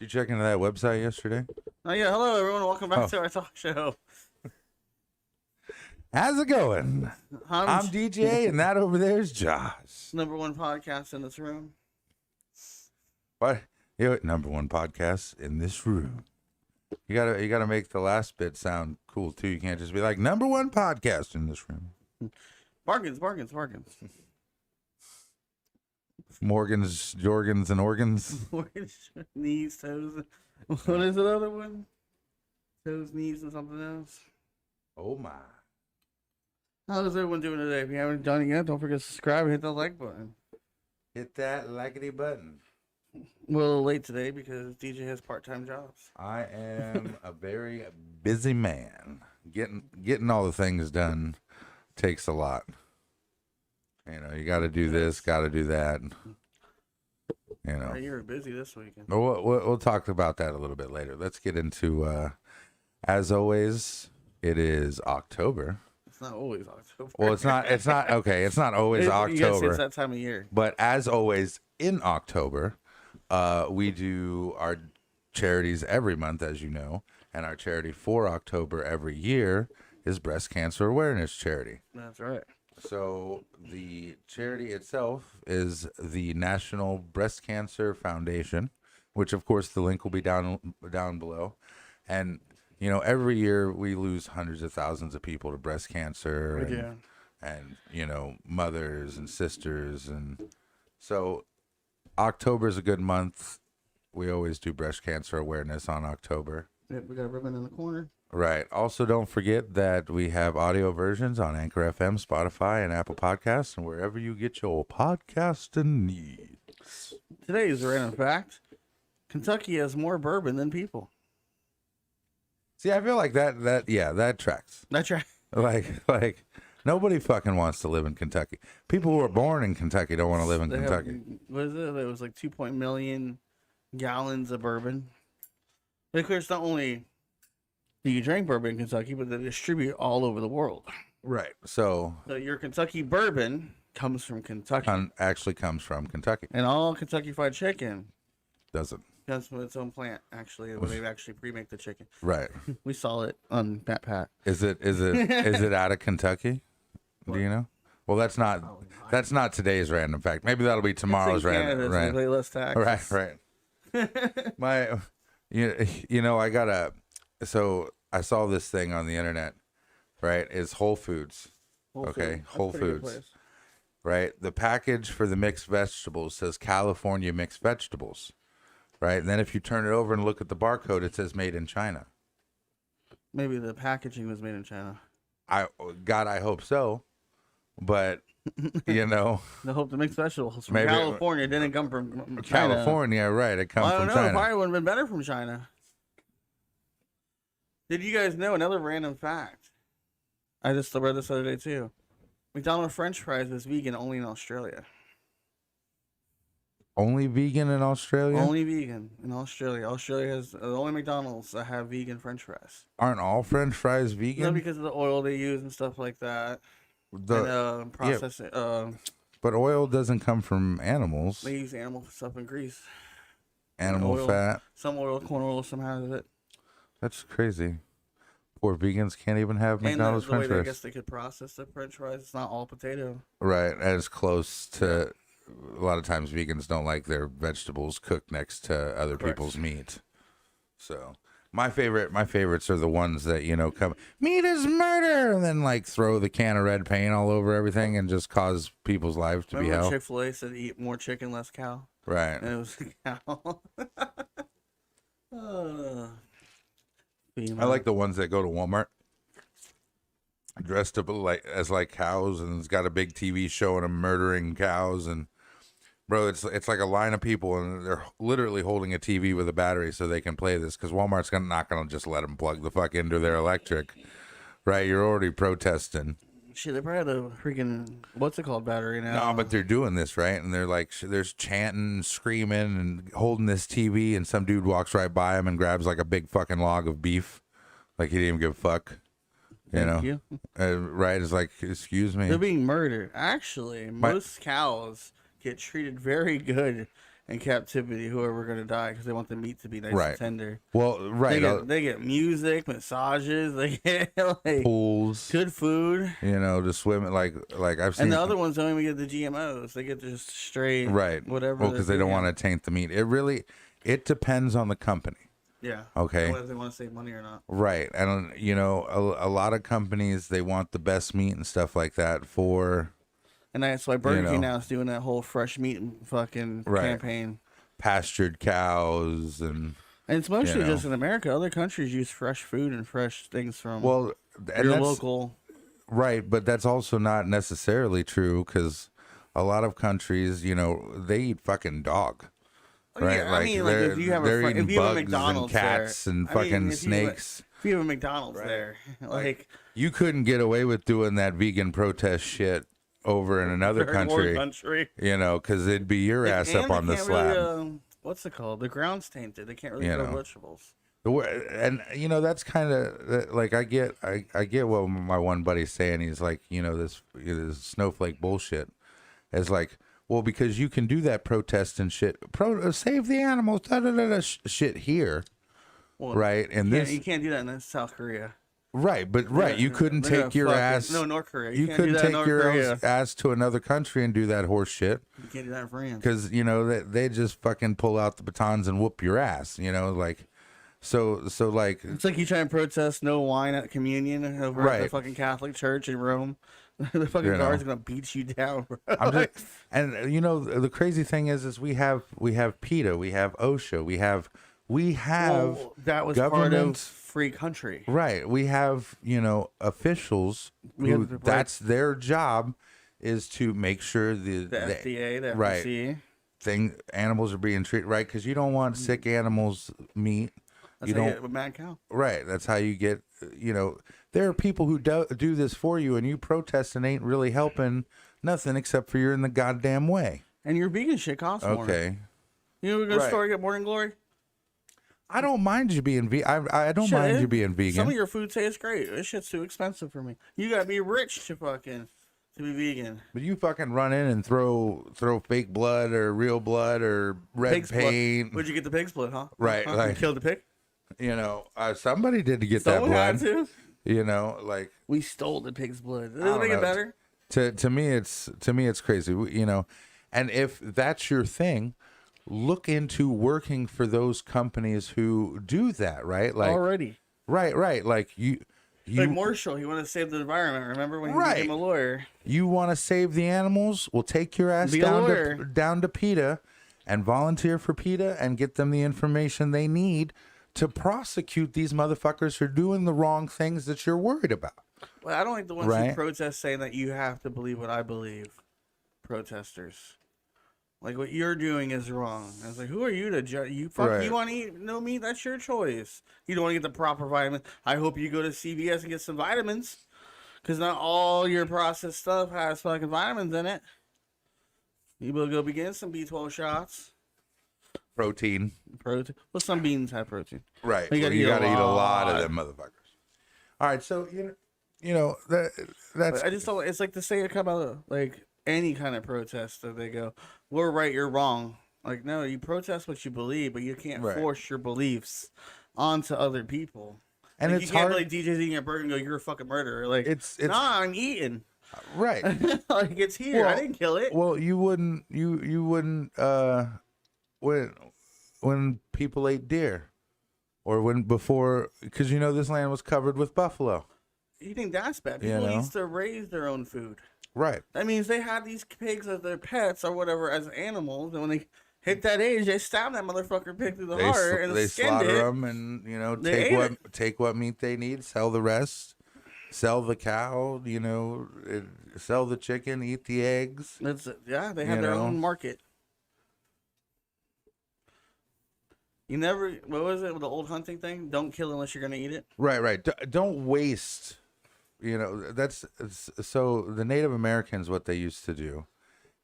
You check into that website yesterday? Oh yeah, hello everyone. Welcome back to our talk show. How's it going? I'm DJ, and that over there is Josh. #1 podcast in this room. What? Number one podcast in this room. You gotta make the last bit sound cool too. You can't just be like #1 podcast in this room. Bargains. Morgans, Jorgans, and organs. Knees, toes. What is the other one? Toes, knees, and something else. Oh my. How's everyone doing today? If you haven't done it yet, don't forget to subscribe and hit the like button. Hit that likety button. We're a little late today because DJ has part-time jobs. I am a very busy man. Getting all the things done takes a lot. You know, you got to do this, got to do that. You know, you were busy this weekend. We'll talk about that a little bit later. Let's get into, as always, it is October. It's not always October. Well, it's not. Okay, it's not always October. It's that time of year. But as always, in October, we do our charities every month, as you know, and our charity for October every year is Breast Cancer Awareness Charity. That's right. So the charity itself is the National Breast Cancer Foundation, which of course the link will be down below. And you know, every year we lose hundreds of thousands of people to breast cancer and you know, mothers and sisters, and so October is a good month. We always do breast cancer awareness on October. Yep, we got a ribbon in the corner. Right. Also, don't forget that we have audio versions on Anchor FM, Spotify, and Apple Podcasts, and wherever you get your podcasting needs. Today's random fact: Kentucky has more bourbon than people. See, I feel like that tracks. That's right. Like nobody fucking wants to live in Kentucky. People who are born in Kentucky don't want to live in Kentucky. What is it? It was like 2 million gallons of bourbon. But of course, not only do you drink bourbon in Kentucky, but they distribute all over the world. Right. So your Kentucky bourbon comes from Kentucky. Actually comes from Kentucky. And all Kentucky Fried Chicken doesn't. Comes from its own plant, actually, where they actually pre-make the chicken. Right. We saw it on Matt Pat. Is it out of Kentucky? What? Do you know? Well, that's not today's random fact. Maybe that'll be tomorrow's random. Right. They less taxes. Right. You know, so I saw this thing on the internet, right? It's Whole Foods. Whole Foods. Right? The package for the mixed vegetables says California mixed vegetables. Right? And then if you turn it over and look at the barcode, it says made in China. Maybe the packaging was made in China. I hope so. But, you know. I hope the mixed vegetables from California didn't come from China. California, right. It comes from China. I don't know. It probably would have been better from China. Did you guys know another random fact? I just read this the other day, too. McDonald's French fries is vegan only in Australia. Only vegan in Australia? Only vegan in Australia. Australia has the only McDonald's that have vegan French fries. Aren't all French fries vegan? No, because of the oil they use and stuff like that. Processing. Yeah. But oil doesn't come from animals. They use animal stuff in Greece. Animal fat. Some oil, corn oil, some has it. That's crazy. Poor vegans can't even have McDonald's French fries. I guess they could process the French fries. It's not all potato. Right, as close to. A lot of times vegans don't like their vegetables cooked next to other people's meat. So my favorites are the ones that, you know, come, meat is murder, and then like throw the can of red paint all over everything and just cause people's lives to be hell. Chick-fil-A said eat more chicken, less cow. Right. And it was cow. I like the ones that go to Walmart dressed up as cows, and it's got a big TV showing them murdering cows. And bro, it's like a line of people, and they're literally holding a TV with a battery so they can play this, because Walmart's not gonna just let them plug the fuck into their electric, right? You're already protesting. Shit, they probably had a freaking what's it called battery now. No, but they're doing this, right? And they're like, there's chanting, screaming, and holding this TV, and some dude walks right by him and grabs like a big fucking log of beef, like he didn't even give a fuck. Thank you. Right? It's like, excuse me. They're being murdered. Actually, most cows get treated very good in captivity who are going to die because they want the meat to be nice Right. and tender. Well, right. They get music, massages, they get like Pools, good food. you know, to swim. Like I've seen. And the other ones don't even get the GMOs. They get just straight right. whatever. Well, because they don't want to taint the meat. It depends on the company. Yeah. Okay. Whether they want to save money or not. Right. And, you know, a lot of companies, they want the best meat and stuff like that for... And that's why Burger King know. now is doing that whole fresh meat fucking Right. campaign. Pastured cows and it's mostly you know. just in America. Other countries use fresh food and fresh things from and your that's local. right, but that's also not necessarily true because a lot of countries, you know, they eat fucking dog. Right, Yeah, I mean, like if you have they're a eating if you have a bugs McDonald's and cats there, and I mean, fucking if you have a- snakes. If you have a McDonald's Right. there, like You couldn't get away with doing that vegan protest shit over in another third world country, country. you know, because it'd be your ass And up they on the can't slab. Really, what's it called? The ground's tainted. They can't really You grow know. vegetables. And you know that's kind of like I get what my one buddy's saying. He's like, you know, this snowflake bullshit is like, well, because you can do that protest and shit, save the animals, shit here, Well, right? And you can't do that in South Korea. right, but right, you couldn't They're gonna take your fucking- ass. No, North Korea. You can't do couldn't that in take North your Korea. ass to another country and do that horse shit. You can't do that in France. Because you know they just fucking pull out the batons and whoop your ass, you know, like so like It's like you try and protest no wine at communion over at the Right. fucking Catholic Church in Rome. The fucking You know. guard's gonna beat you down, bro. I'm just, and you know the crazy thing is we have PETA, we have OSHA, we have Well, that was part of government- free country. right, we have, you know, officials We who have the- that's their job is to make sure The FDA, the right. FTC. Animals are being treated right, because you don't want sick animals meat. That's You how you don't get with mad cow. right. That's how you get. You know, there are people who do this for you, and you protest and ain't really helping nothing except for you're in the goddamn way. And your vegan shit costs more. Okay. You know, we're gonna Right. store get Morning Glory. I don't mind you being vegan. I don't Shit, mind you being vegan. Some of your food tastes great. This shit's too expensive for me. You gotta be rich to be vegan. But you fucking run in and throw fake blood or real blood or red Pig's blood. paint. Where'd you get the pig's blood, huh? Right, Huh? like- You killed the pig. You know, somebody did to get Someone that had blood. to. You know, like We stole the pig's blood. Does don't it make know. it better? to me it's crazy. You know, and if that's your thing, look into working for those companies who do that. Right, like Already. right, like you. Like Marshall, he wanted to save the environment. Remember when he Right. became a lawyer? You want to save the animals? Well, take your ass Be a lawyer. down to PETA and volunteer for PETA and get them the information they need to prosecute these motherfuckers who are doing the wrong things that you're worried about. Well, I don't like the ones who Right. protest saying that you have to believe what I believe. Protesters. Like what you're doing is wrong. I was like, who are you to judge? You Right. want to eat no meat? That's your choice. You don't want to get the proper vitamins. I hope you go to CVS and get some vitamins, because not all your processed stuff has fucking vitamins in it. You will go begin some B12 shots. Protein. Protein. Well, some beans have protein. Right. You gotta You eat a got to eat a lot of lot. them motherfuckers. All right. So, you know that's. I just don't. It's like to say it come out of, like any kind of protest that they go, "We're right, you're wrong." Like, no, you protest what you believe, but you can't Right. force your beliefs onto other people. and Like, it's you can't hard. be like DJ's eating a burger and go, "You're a fucking murderer." Like, It's nah, I'm eating. right. Like, it's here. I Well- didn't kill it. Well, you wouldn't when people ate deer or when before, because you know this land was covered with buffalo. You think that's bad? You People know? used to raise their own food. Right. That means they had these pigs as their pets or whatever as animals, and when they hit that age, they stab that motherfucker pig through the heart and they skinned slaughter it. them and They ate take what meat they need, sell the rest, sell the cow, sell the chicken, eat the eggs. They have You their know? own market. You never, what was it with the old hunting thing? Don't kill unless you're gonna eat it. Right. Don't waste. So the Native Americans, what they used to do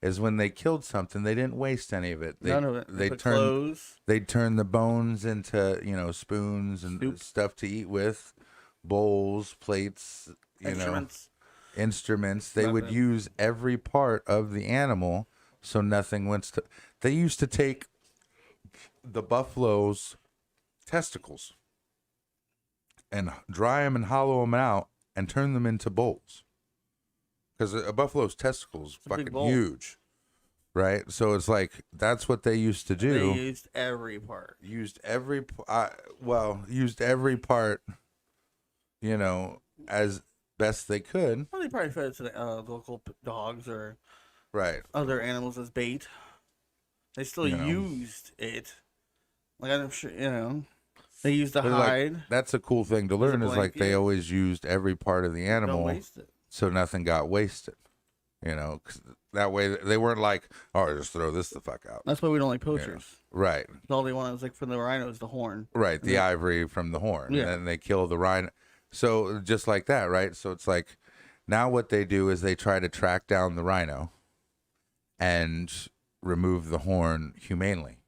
is when they killed something, they didn't waste any of it. None of it. They put turned clothes. they'd turn the bones into spoons and Soup. stuff to eat with, bowls, plates, instruments. They would Nothing. use every part of the animal so nothing went to. They used to take the buffalo's testicles and dry them and hollow them out and turn them into bowls. Because a buffalo's testicles It's a big fucking bowl. huge, right? So it's like that's what they used to do. They used every part. Used every part, you know, as best they could. Well, they probably fed it to the local dogs or Right. other animals as bait. They still You know. used it. Like I'm sure they used the But, like, hide. that's a cool thing to learn is like they blanket. always used every part of the Don't animal waste it. so nothing got wasted. You know, 'cause that way they weren't like, oh, just throw this the fuck out. That's why we don't like poachers. Right. All they want is like from the rhinos, the horn. Right. The ivory from the horn. Yeah. And then they kill the rhino. So just like that, right? So it's like now what they do is they try to track down the rhino and remove the horn humanely.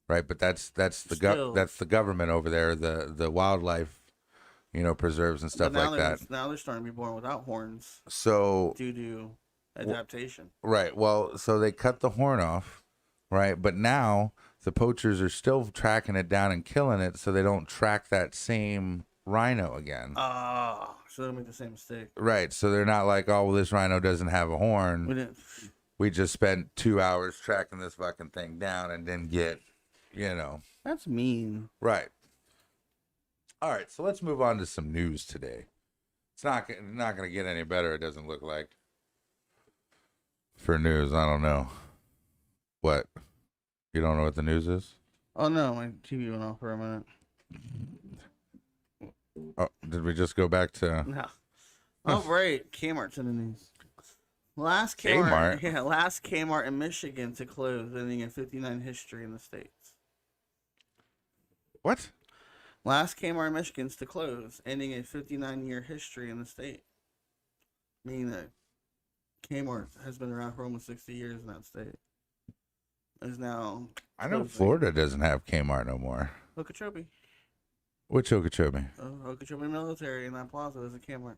Right? But that's the Still. that's the government over there, the wildlife, preserves and stuff But now like that. Now they're starting to be born without horns So due to adaptation. right. Well, so they cut the horn off, right? But now the poachers are still tracking it down and killing it so they don't track that same rhino again. So they don't make the same mistake. Right. So they're not like, oh, well, this rhino doesn't have a horn. We didn't. We just spent 2 hours tracking this fucking thing down and didn't get, That's mean. Right. All right. So let's move on to some news today. It's not going to get any better, it doesn't look like. For news, I don't know. What? You don't know what the news is? Oh no, my TV went off for a minute. Oh, did we just go back to... No. Oh right, Kmart's in the news. Last Kmart? Last Kmart in Michigan to close, ending a 59 history in the States. What? Last Kmart in Michigan's to close, ending a 59-year history in the state. Meaning that Kmart has been around for almost 60 years in that state. Is now I know closing. Florida doesn't have Kmart no more. Okeechobee. Which Okeechobee? Okeechobee Military in that plaza is a Kmart.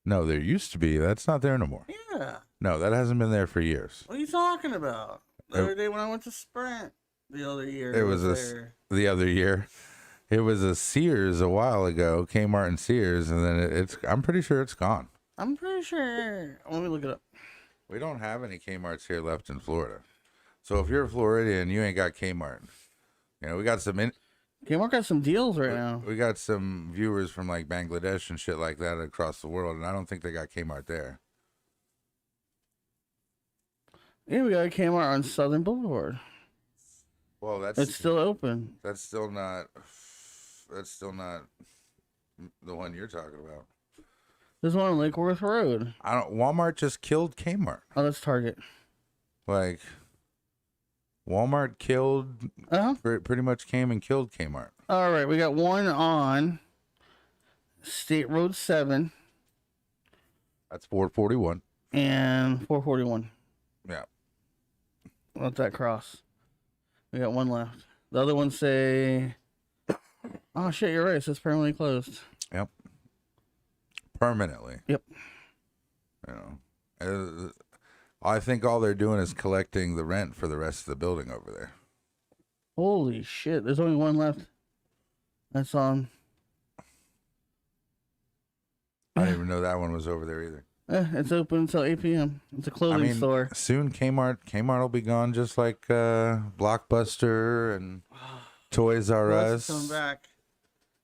No, there used to be. That's not there no more. Yeah. No, that hasn't been there for years. What are you talking about? The other day when I went to Sprint, the other year. It was there. the other year. It was a Sears a while ago, Kmart and Sears, and then it's. I'm pretty sure it's gone. I'm pretty sure. Let me look it up. We don't have any Kmart's here left in Florida. So if you're a Floridian, you ain't got Kmart. We got some Kmart got some deals right now. we got some viewers from like Bangladesh and shit like that across the world, and I don't think they got Kmart there. Yeah, we got a Kmart on Southern Boulevard. Well, It's still open. That's still not the one you're talking about. There's one on Lake Worth Road. Walmart just killed Kmart. Oh, that's Target. Like Walmart killed pretty much came and killed Kmart. All right, we got one on State Road 7 That's 441. and 441. Yeah. Let that cross. We got one left. The other ones say, oh shit, you're right. It says permanently closed. Yep. Permanently. Yep. I think all they're doing is collecting the rent for the rest of the building over there. Holy shit. There's only one left. That's on. I didn't even know that one was over there either. It's open until 8 p.m. It's a clothing store. Soon Kmart will be gone, just like Blockbuster and Toys R Us. Coming back.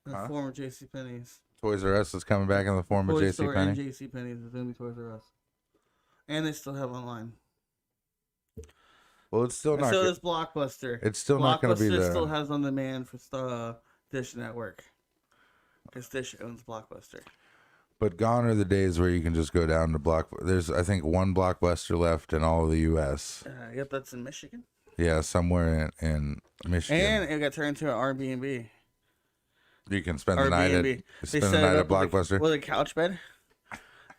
The former JCPenney's. Toys R Us is coming back in the form of Toy Store and JCPenney. JCPenney's is going to be Toys R Us. And they still have online. Well, it's still And not. so does Blockbuster. It's still not going to be Blockbuster the. still has on demand for Dish Network. Because Dish owns Blockbuster. But gone are the days where you can just go down to There's, I think, one Blockbuster left in all of the U.S. Yep, that's in Michigan. Yeah, somewhere in Michigan. And it got turned into an Airbnb. You can spend the night at They spend set the it night up at Blockbuster. with a couch bed.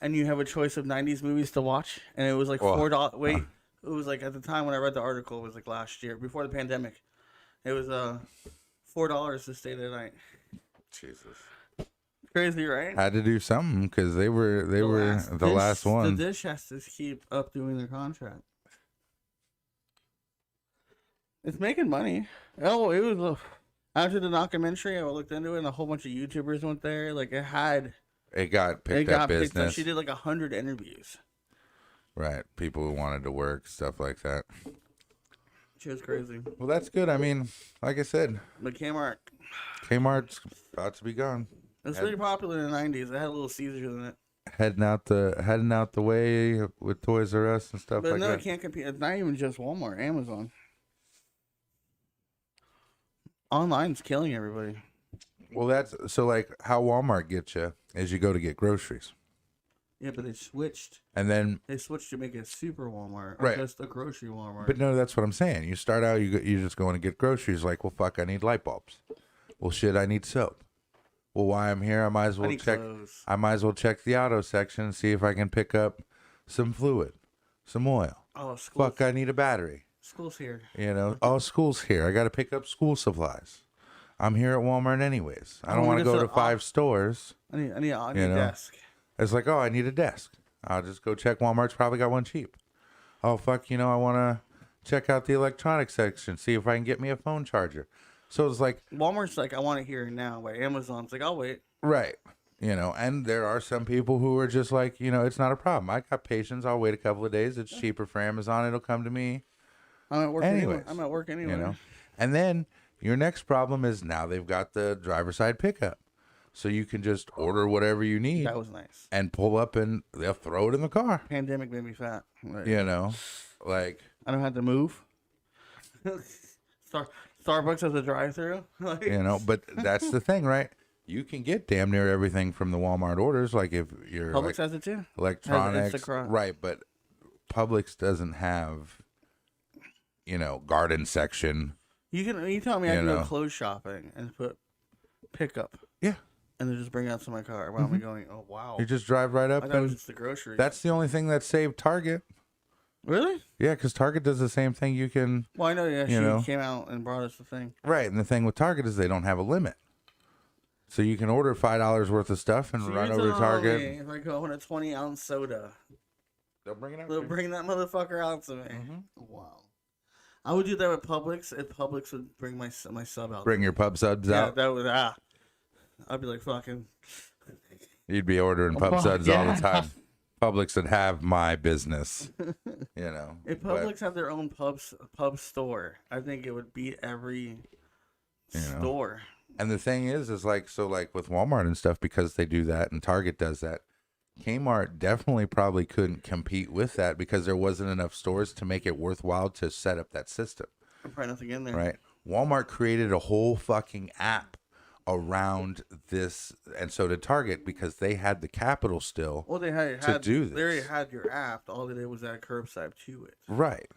And you have a choice of 90s movies to watch. And it was like Well, $4. Wait, it was like at the time when I read the article, it was like last year, before the pandemic. It was $4 to stay the night. Jesus. Crazy, right? Had to do something because they were the last one. The Dish has to keep up doing their contract. It's making money. Oh, it was after the documentary. I looked into it, and a whole bunch of YouTubers went there. Like It got it picked got up picked up. business. She did like 100 interviews. Right. People who wanted to work, stuff like that. She was crazy. Well, that's good. I mean, like I said, But Kmart's about to be gone. it's pretty popular in the 90s. It had a little Caesars in it. Heading out the way with Toys R Us and stuff But like no, that. it can't compete. It's not even just Walmart. Amazon. Online's killing everybody. Well, that's so like how Walmart gets you is you go to get groceries, Yeah, but they switched. and then They switched to make it super Walmart. Or Right. just a grocery Walmart. but no, that's what I'm saying. You start out, you just going to get groceries. Like, well, fuck, I need light bulbs. Well, shit, I need soap. Well, while I'm here, I might as I well need check. clothes. I might as well check the auto section and see if I can pick up some fluid, some oil. Oh, school. Fuck, I need a battery. School's here. You know, oh, school's here. I got to pick up school supplies. I'm here at Walmart anyways. I don't want to go to 5 stores. I need a know? desk. It's like, oh, I need a desk. I'll just go check Walmart's probably got one cheap. Oh, fuck, I want to check out the electronics section, see if I can get me a phone charger. So it's like, Walmart's like, I want it here now. But Amazon's like, I'll wait. right. And there are some people who are just like, it's not a problem. I got patience. I'll wait a couple of days. It's cheaper for Amazon. It'll come to me. I'm at work Anyways, anyway. I'm at work anyway. And then your next problem is now they've got the driver's side pickup. So you can just order whatever you need That was nice. and pull up and they'll throw it in the car. Pandemic made me fat. Like, Like, I don't have to move. Starbucks has a drive-through. Like, but that's the thing, right? You can get damn near everything from the Walmart orders. Like if you're Publix has it too. electronics, Instacart. right? But Publix doesn't have, garden section. You tell me I can know. go clothes shopping and put pickup Yeah, and then just bring out to my car. While I'm going, oh wow. you just drive right up, I thought it was and just the grocery. that's the only thing that saved Target. Really? Yeah, because Target does the same thing. You can Well, I know. Yeah, You know. she came out and brought us the thing. right, and the thing with Target is they don't have a limit, so you can order $5 worth of stuff and So run you're over to telling Target. me if I go on a 20-ounce soda, They'll bring it out. they'll bring that motherfucker out to me. Wow. I would do that with Publix if Publix would bring my sub out. Bring your pub subs yeah, out. that would I'd be like fucking. You'd be ordering pub Fuck, suds all yeah. the time. Publix would have my business, If but, Publix had their own pub store, I think it would beat every know. store. And the thing is like, so like with Walmart and stuff, because they do that and Target does that, Kmart definitely probably couldn't compete with that because there wasn't enough stores to make it worthwhile to set up that system, Probably nothing in there. right? Walmart created a whole fucking app around this, and so did Target because they had the capital still. Well, they had To do They already this. had your app. All they did was add curbside to it. Right.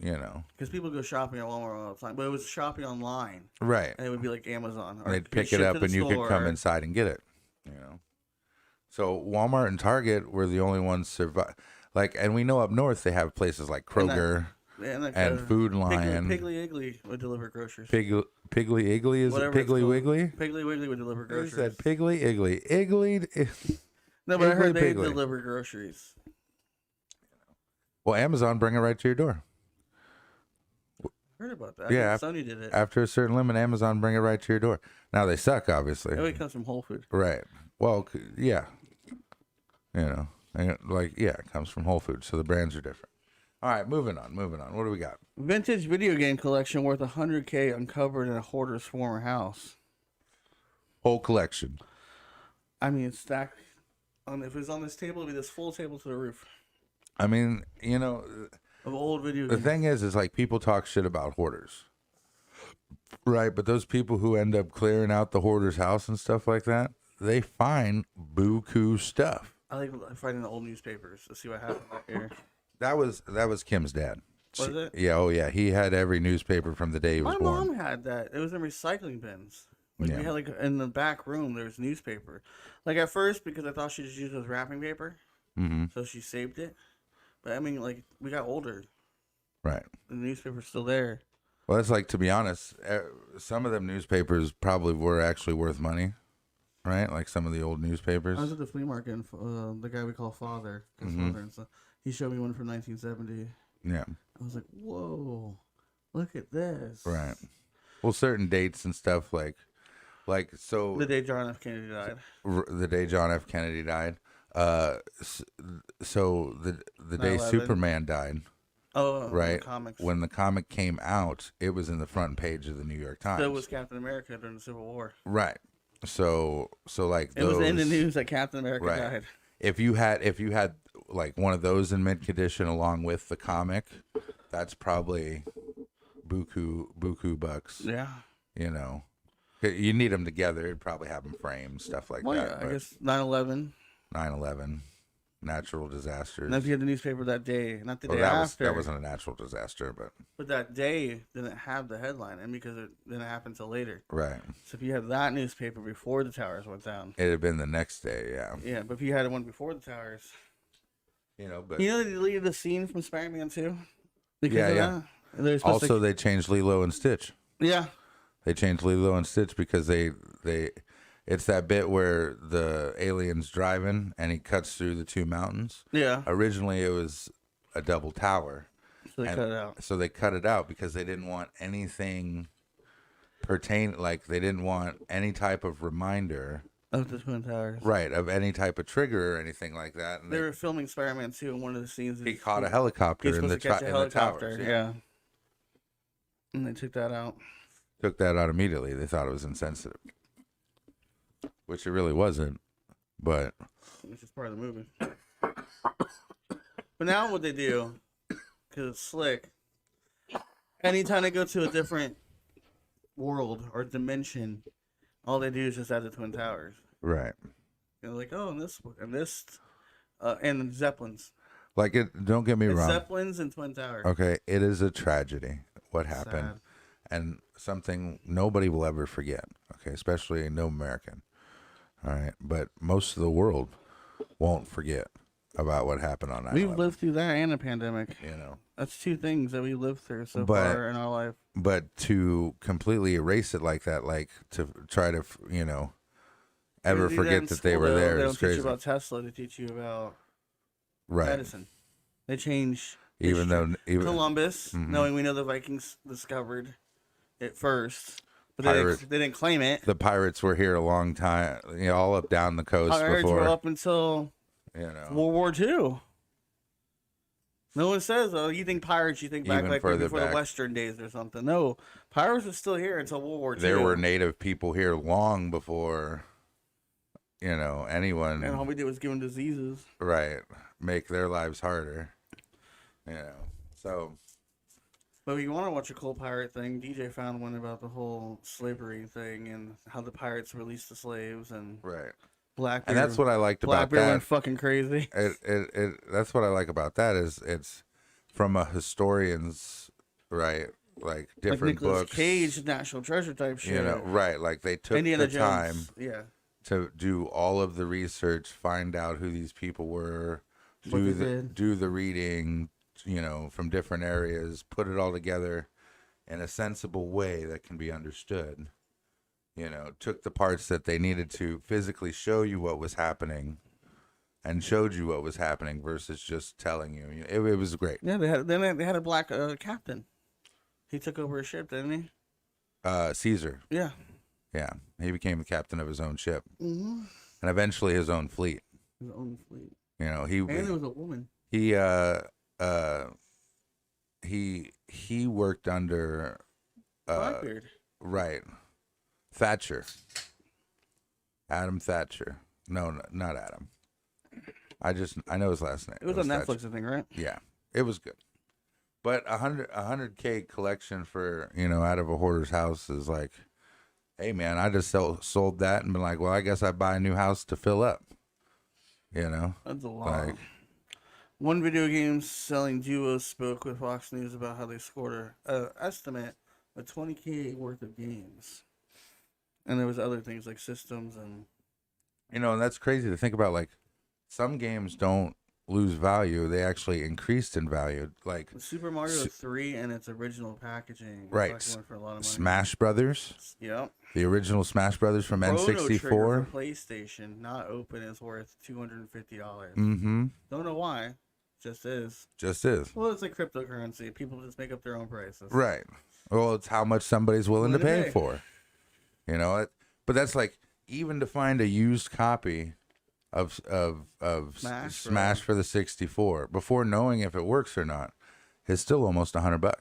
Because people go shopping at Walmart all the time, but it was shopping online, Right. and it would be like Amazon. Or And they'd it'd pick it shipped up to the and you could come store. inside and get it, So Walmart and Target were the only ones survive. Like, and we know up north they have places like Kroger And, like, and Food Lion. Piggly Wiggly would deliver groceries. Piggly Iggly, is Whatever it it's Piggly called. Wiggly? Piggly Wiggly would deliver Who groceries. said Piggly Iggly? Iggly. No, but I heard Piggly they Piggly. deliver groceries. Well, Amazon bring it right to your door. Heard about that. Yeah, Sony did it. After a certain limit, Amazon bring it right to your door. Now they suck, obviously. It comes from Whole Foods. Right. Well, yeah. And it comes from Whole Foods, so the brands are different. All right, moving on. What do we got? Vintage video game collection worth $100K uncovered in a hoarder's former house. Whole collection. I mean, it's stacked. If it was on this table, it'd be this full table to the roof I mean, of old video the games. thing is like people talk shit about hoarders. Right, but those people who end up clearing out the hoarder's house and stuff like that, they find buku stuff. I like finding the old newspapers to see what happened that year. That was Kim's dad. Was it? Yeah, oh yeah. He had every newspaper from the day he was My born. mom had that. It was in recycling bins. Like Yeah. we had in the back room there was newspaper. Like at first because I thought she just used it as wrapping paper, so she saved it. But I mean, like we got older, Right. the newspaper's still there. Well, it's like, to be honest, some of them newspapers probably were actually worth money, right? Like some of the old newspapers. I was at the flea market and the guy we call Father, 'cause Father and stuff, he showed me one from 1970. Yeah. I was like, whoa. Look at this. Right. Well, certain dates and stuff so The day John F. Kennedy died. the day John F. Kennedy died. So the day 9/11. Superman died. Oh, Right. comics. When the comic came out, it was in the front page of the New York Times. So was Captain America during the Civil War. Right. So like It was in the news that Captain America Right. died. If you had like one of those in mint condition along with the comic, that's probably buku bucks. Yeah. You know, you need them together. You'd probably have them framed, stuff like Well, that. yeah, I guess 9/11. 9/11, natural disasters. And if you had the newspaper that day, not the day that after, wasn't a natural disaster, but that day didn't have the headline, and because it didn't happen until later. right. So if you had that newspaper before the towers went down, It'd have been the next day, yeah. yeah. But if you had one before the towers, But you know they deleted the scene from Spider-Man 2 because Yeah, of yeah. that. They're supposed also they changed Lilo and Stitch. yeah. They changed Lilo and Stitch because they it's that bit where the alien's driving and he cuts through the two mountains. Yeah. Originally it was a double tower. So they cut it out. So they cut it out because they didn't want anything they didn't want any type of reminder, Of the Twin Towers. right, of any type of trigger or anything like that. And They were filming Spider-Man 2, and one of the scenes he is caught a helicopter he's in the, supposed to catch a in the helicopter. towers. Yeah. And they took that out. Took that out immediately. They thought it was insensitive, which it really wasn't. But It's just part of the movie. But now what they do, because it's slick, anytime they go to a different world or dimension, all they do is just add the Twin Towers. right, You know, like, oh, and the Zeppelins. like it. Don't get me It's wrong. Zeppelins and Twin Towers. Okay, it is a tragedy what happened, Sad. and something nobody will ever forget. Okay, especially no American. All right, but most of the world won't forget about what happened on 9/11. We've lived through that and a pandemic. You know, That's two things that we lived through so But- far in our life. but to completely erase it like that, like to try to, ever They do that forget in that they school, were though. there They is don't teach crazy. you about Tesla. They teach you about Right. medicine. They change Even history. though Columbus, Mhm. knowing we know the Vikings discovered it first, but Pirate- they didn't claim it. the pirates were here a long time, all up down the coast Pirates were before, up until World War II. No one says, "Oh, you think pirates? You think back Even like further before back. the Western days or something?" No, pirates were still here until World War II. There were native people here long before, anyone. and all we did was give them diseases. Right. Make their lives harder. So But if you want to watch a cool pirate thing, DJ found one about the whole slavery thing and how the pirates released the slaves and right. Blackbeard. And that's what I liked about Blackbeard went that. fucking crazy. That's what I like about that is it's from a historian's right, like different like Nicolas books. Cage, National Treasure type shit. Right, like they took Indiana the time Jones. Yeah. to do all of the research, find out who these people were, What they did. do the reading, from different areas, put it all together in a sensible way that can be understood. Took the parts that they needed to physically show you what was happening and showed you what was happening versus just telling you. It was great. Yeah, they had a black captain. He took over a ship, didn't he? Caesar. Yeah. Yeah. He became the captain of his own ship Mm-hmm. and eventually his own fleet. His own fleet. He And there was a woman. he worked under Blackbeard. right, Thatcher. Adam Thatcher. No, not Adam. I know his last name. It was on Thatcher. Netflix, I think, right? Yeah, it was good. But 100K collection for out of a hoarder's house is like, hey man, I just sold that and been like, well, I guess I buy a new house to fill up. That's a lot. Like, One video game selling duo spoke with Fox News about how they scored a estimate of 20K worth of games. And there was other things like systems and and that's crazy to think about. Like, some games don't lose value; they actually increased in value. Like Super Mario 3 and its original packaging. Right. fucking went for a lot of money. Smash Brothers, Yep. the original Smash Brothers from Chrono Trigger N64. for PlayStation, not open, is worth $250. Mm-hmm. Don't know why. Just is. Just is. Well, it's like cryptocurrency. People just make up their own prices. Right. Well, it's how much somebody's willing to pay for. You know it. But that's like even to find a used copy of Smash for the 64 before knowing if it works or not is still almost $100.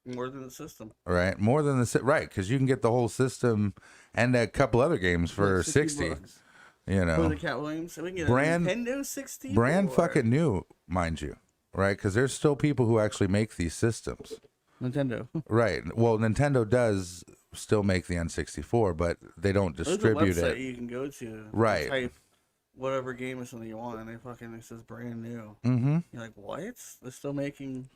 More than the system. Right. More than the right, because you can get the whole system and a couple other games for 60. Bucks. You know. For the Cat Williams, we can get brand a Nintendo 64. Brand fucking new, mind you. Right, because there's still people who actually make these systems. Nintendo. Right. Well, Nintendo does still make the N64, but they don't distribute There's a website it. you can go to. Right. Type whatever game or something you want, and it says brand new. Mm-hmm. You're like, what? They're still making.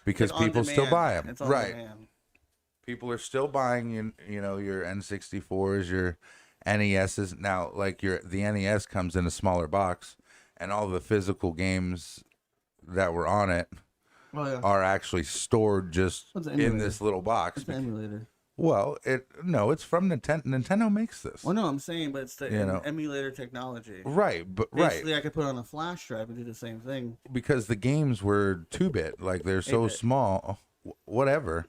Because people still buy them. It's on right. demand. People are still buying your N64s, your NESs. Now, like the NES comes in a smaller box, and all the physical games that were on it are actually stored just in this little box. It's an emulator. Well, it's from Nintendo. Nintendo makes this. Well, no, I'm saying, but it's the emulator technology. Right, but Basically, I could put on a flash drive and do the same thing. Because the games were 2-bit, like they're so 8-bit. small, whatever.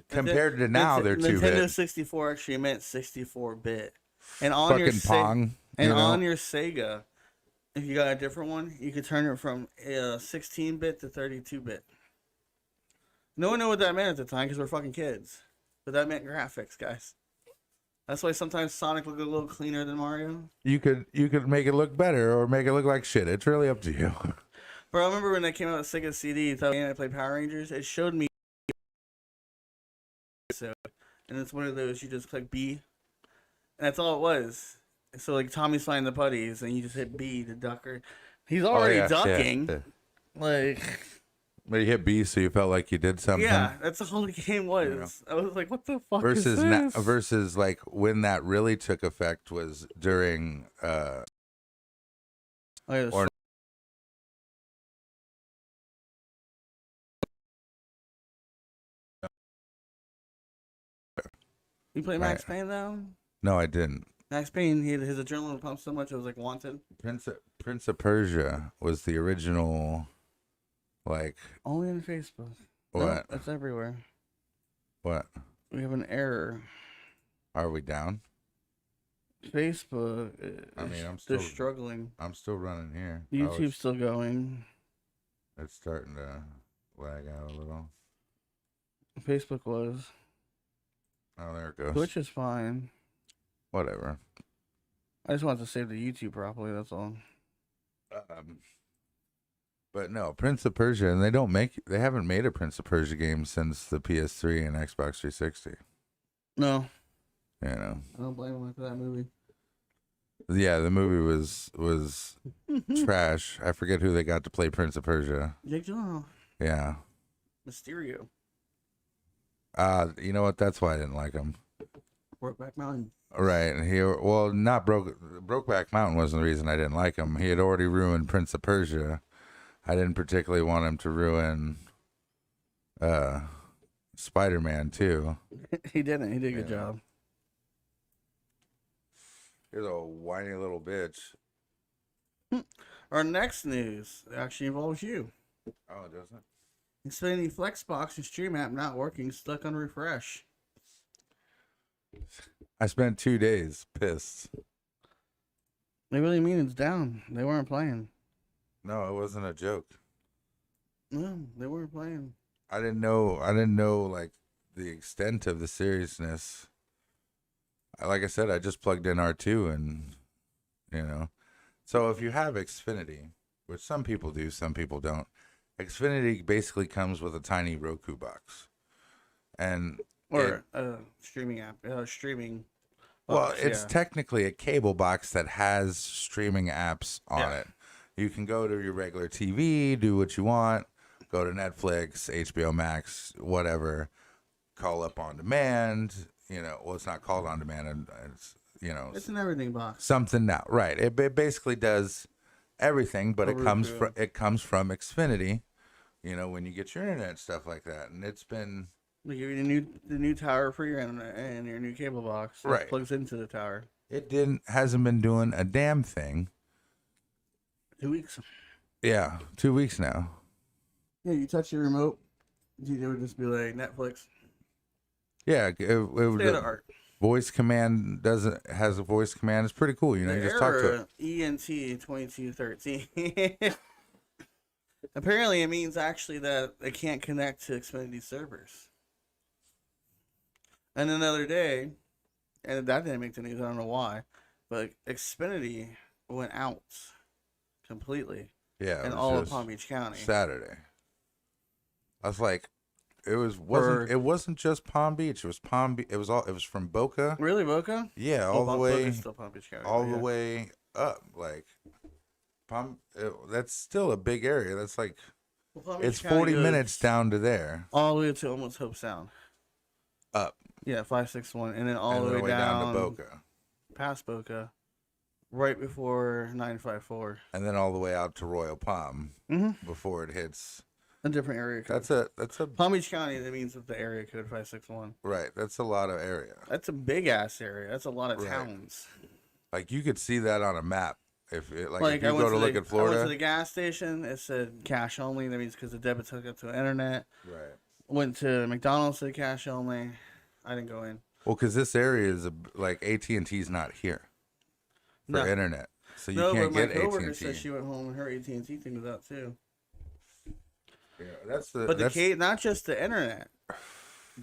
Compared to now, they're 2-bit. Nintendo 64 actually meant 64-bit, and on your fucking Pong, on your Sega, if you got a different one, you could turn it from 16-bit to 32-bit. No one knew what that meant at the time because we're fucking kids. But that meant graphics, guys. That's why sometimes Sonic looked a little cleaner than Mario. You could make it look better or make it look like shit. It's really up to you. But I remember when they came out with Sega CD, and I played Power Rangers. It showed me, and it's one of those you just click B, and that's all it was. So like Tommy's finding the putties, and you just hit B to duck her. He's already ducking, like. But you hit B, so you felt like you did something. Yeah, that's all the game was. I was like, "What the fuck is this?" Versus like when that really took effect was during You play Max Payne though? No, I didn't. Max Payne, his adrenaline pumped so much it was like Wanted. Prince of Persia was the original. Like only on Facebook. What? No, it's everywhere. What? We have an error. Are we down? Facebook. They're struggling. I'm still running here. YouTube's still going. It's starting to lag out a little. Facebook was. Oh, there it goes. Twitch is fine. Whatever. I just wanted to save the YouTube properly. That's all. But no, Prince of Persia, and they haven't made a Prince of Persia game since the PS3 and Xbox 360. No. You know. I don't blame him for that movie. Yeah, the movie was trash. I forget who they got to play Prince of Persia. Jake Gyllenhaal. Yeah. Mysterio. You know what? That's why I didn't like him. Brokeback Mountain. Right. Not Brokeback Mountain wasn't the reason I didn't like him. He had already ruined Prince of Persia. I didn't particularly want him to ruin Spider-Man too. He didn't. He did a good job. Here's a whiny little bitch. Our next news actually involves you. Oh, it doesn't? Xfinity Flexbox and Stream app not working, stuck on refresh. I spent 2 days pissed. They really mean it's down. They weren't playing. No, it wasn't a joke. No, they weren't playing. I didn't know like the extent of the seriousness. Like I said, I just plugged in R2 and So if you have Xfinity, which some people do, some people don't, Xfinity basically comes with a tiny Roku box. Or a streaming app. Streaming box, well, it's technically a cable box that has streaming apps on it. You can go to your regular TV, do what you want, go to Netflix, HBO Max, whatever, call up on demand. Well, it's not called on demand. It's it's an everything box. Something now, right? It basically does everything, but it comes from Xfinity. When you get your internet and stuff like that, and it's been. They give you the new tower for your internet and your new cable box. Right, it plugs into the tower. It hasn't been doing a damn thing. 2 weeks. Yeah, 2 weeks now. Yeah, you touch your remote, it would just be like Netflix. Yeah, it would. State of art. Voice command has a voice command. It's pretty cool. You know, The you just talk to it. ENT 2213. Apparently, it means actually that it can't connect to Xfinity servers. And another day, and that didn't make the news. I don't know why, but Xfinity went out completely. Yeah, in it was all of just Palm Beach County. Saturday. I was like, it wasn't just Palm Beach. It was Palm Beach. It was from Boca. Really, Boca? Yeah, all the way, Boca's still Palm Beach County, all the way up. Like, that's still a big area. That's like, Palm Beach it's County 40 goes minutes down to there. all the way to almost Hope Sound. Up. Yeah, 561, and then all and the way down to Boca. Past Boca, right before 954. And then all the way out to Royal Palm before it hits a different area code. That's a Palm Beach County. That means with the area code 561. Right. That's a lot of area. That's a big ass area. That's a lot of towns. Like you could see that on a map if you I go to look at Florida. I went to the gas station. It said cash only. That means because the debit's hooked up to the internet. Right. Went to McDonald's, said cash only. I didn't go in. Well, because this area is like AT&T's not here for internet, so you can't get AT&T. No, but my coworker said she went home and her AT&T thing was out too. Yeah, not just the internet,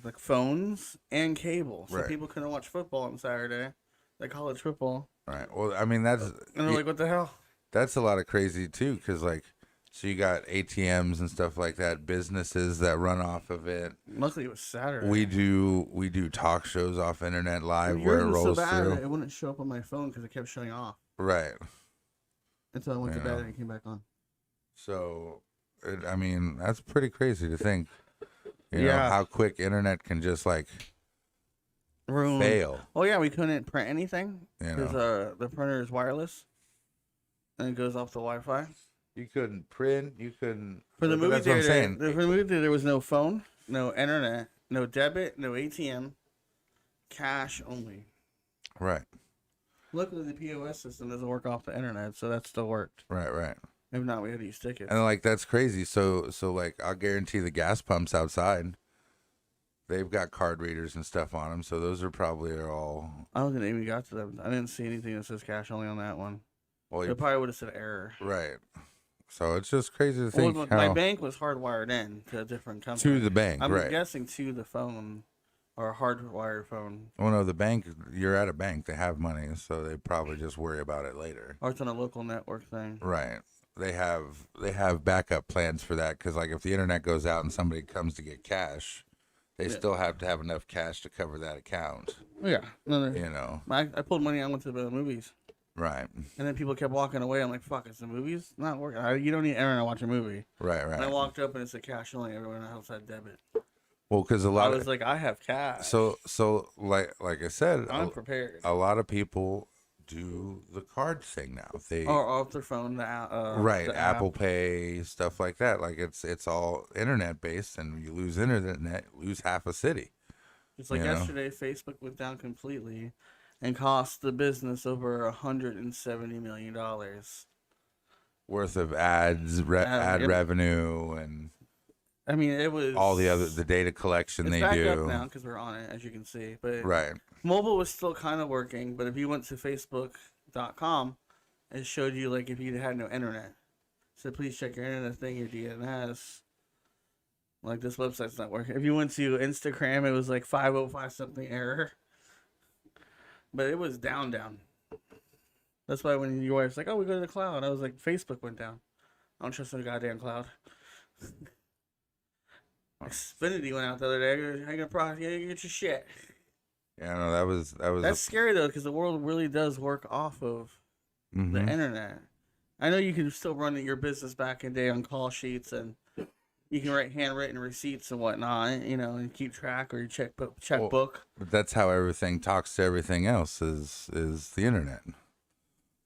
like phones and cable. So people couldn't watch football on Saturday, like college football. Right. Well, I mean that's. And they're like, "What the hell?" That's a lot of crazy too, because like. So you got ATMs and stuff like that, businesses that run off of it. Luckily, it was Saturday. We do talk shows off internet live where it rolls through. It wouldn't show up on my phone because it kept shutting off. Right. Until I went to bed and it came back on. So, I mean, that's pretty crazy to think. You know how quick internet can just like fail. Oh yeah, we couldn't print anything because the printer is wireless and it goes off the Wi-Fi. You couldn't print. You couldn't. For the movie theater, for the movie theater, there was no phone, no internet, no debit, no ATM, cash only. Right. Luckily, the POS system doesn't work off the internet, so that still worked. Right. If not, we had to use tickets. And like that's crazy. So like I'll guarantee the gas pumps outside, they've got card readers and stuff on them. So those are probably all. I don't think they even got to them. I didn't see anything that says cash only on that one. Well, it probably would have said error. Right. So it's just crazy to think my bank was hardwired in to a different company. To the bank, I'm guessing to the phone or a hardwired phone. Well, no, the bank, you're at a bank. They have money, so they probably just worry about it later. Or it's on a local network thing. Right. They have backup plans for that because, like, if the internet goes out and somebody comes to get cash, they still have to have enough cash to cover that account. Yeah. I pulled money. I went to the movies. Right. And then people kept walking away. I'm like, fuck, it's the movies not working. You don't need internet to watch a movie. Right. And I walked up and it said cash only. Everyone else had debit. Well, because I was like, I have cash. So like I said, I'm prepared. A lot of people do the card thing now. They or off their phone, the Apple Pay, stuff like that. Like it's all internet based, and you lose internet, lose half a city. Just like yesterday, Facebook went down completely. And cost the business over $170 million worth of ads, ad revenue, and I mean it was all the data collection they do. Up now because we're on it, as you can see. But right, mobile was still kind of working. But if you went to Facebook.com, it showed you like if you had no internet. So please check your internet thing, your DNS. Like this website's not working. If you went to Instagram, it was like 505 something error. But it was down. That's why when your wife's like, "Oh, we go to the cloud," I was like, "Facebook went down. I don't trust the goddamn cloud." Xfinity went out the other day. How you gonna get your shit? Yeah, no, that was. That's scary though, because the world really does work off of the internet. I know you can still run your business back in day on call sheets and you can write handwritten receipts and whatnot, and keep track or your checkbook. But that's how everything talks to everything else is the internet.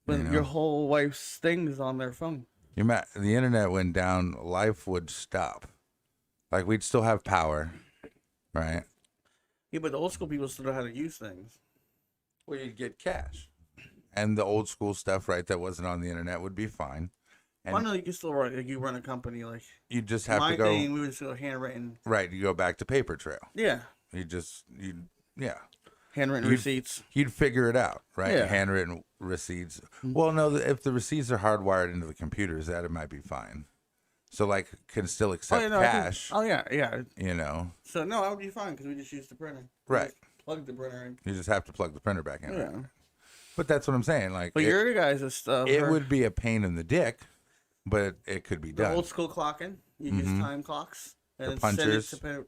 But your whole wife's thing is on their phone. The internet went down, life would stop. Like we'd still have power, right? Yeah, but the old school people still know how to use things. Well, you'd get cash, and the old school stuff, right, that wasn't on the internet would be fine. And Well, I know you can still run. Like, you run a company. Like you just have my to go thing, we would still handwritten. right. You go back to paper trail. Yeah, Yeah. handwritten You'd- receipts. You'd figure it out, right? Yeah. Handwritten receipts. Well, no, if the receipts are hardwired into the computers, that it might be fine. So, like, can still accept I think- cash. oh yeah, yeah. You know, So no, I would be fine because we just use the printer. We Right. just plug the printer in. you just have to plug the printer back in. Yeah. Right? But that's what I'm saying. Like, But it, your guys' stuff. it are- would be a pain in the dick, but it could be the done. old school clocking. You use time clocks and The then punchers. send it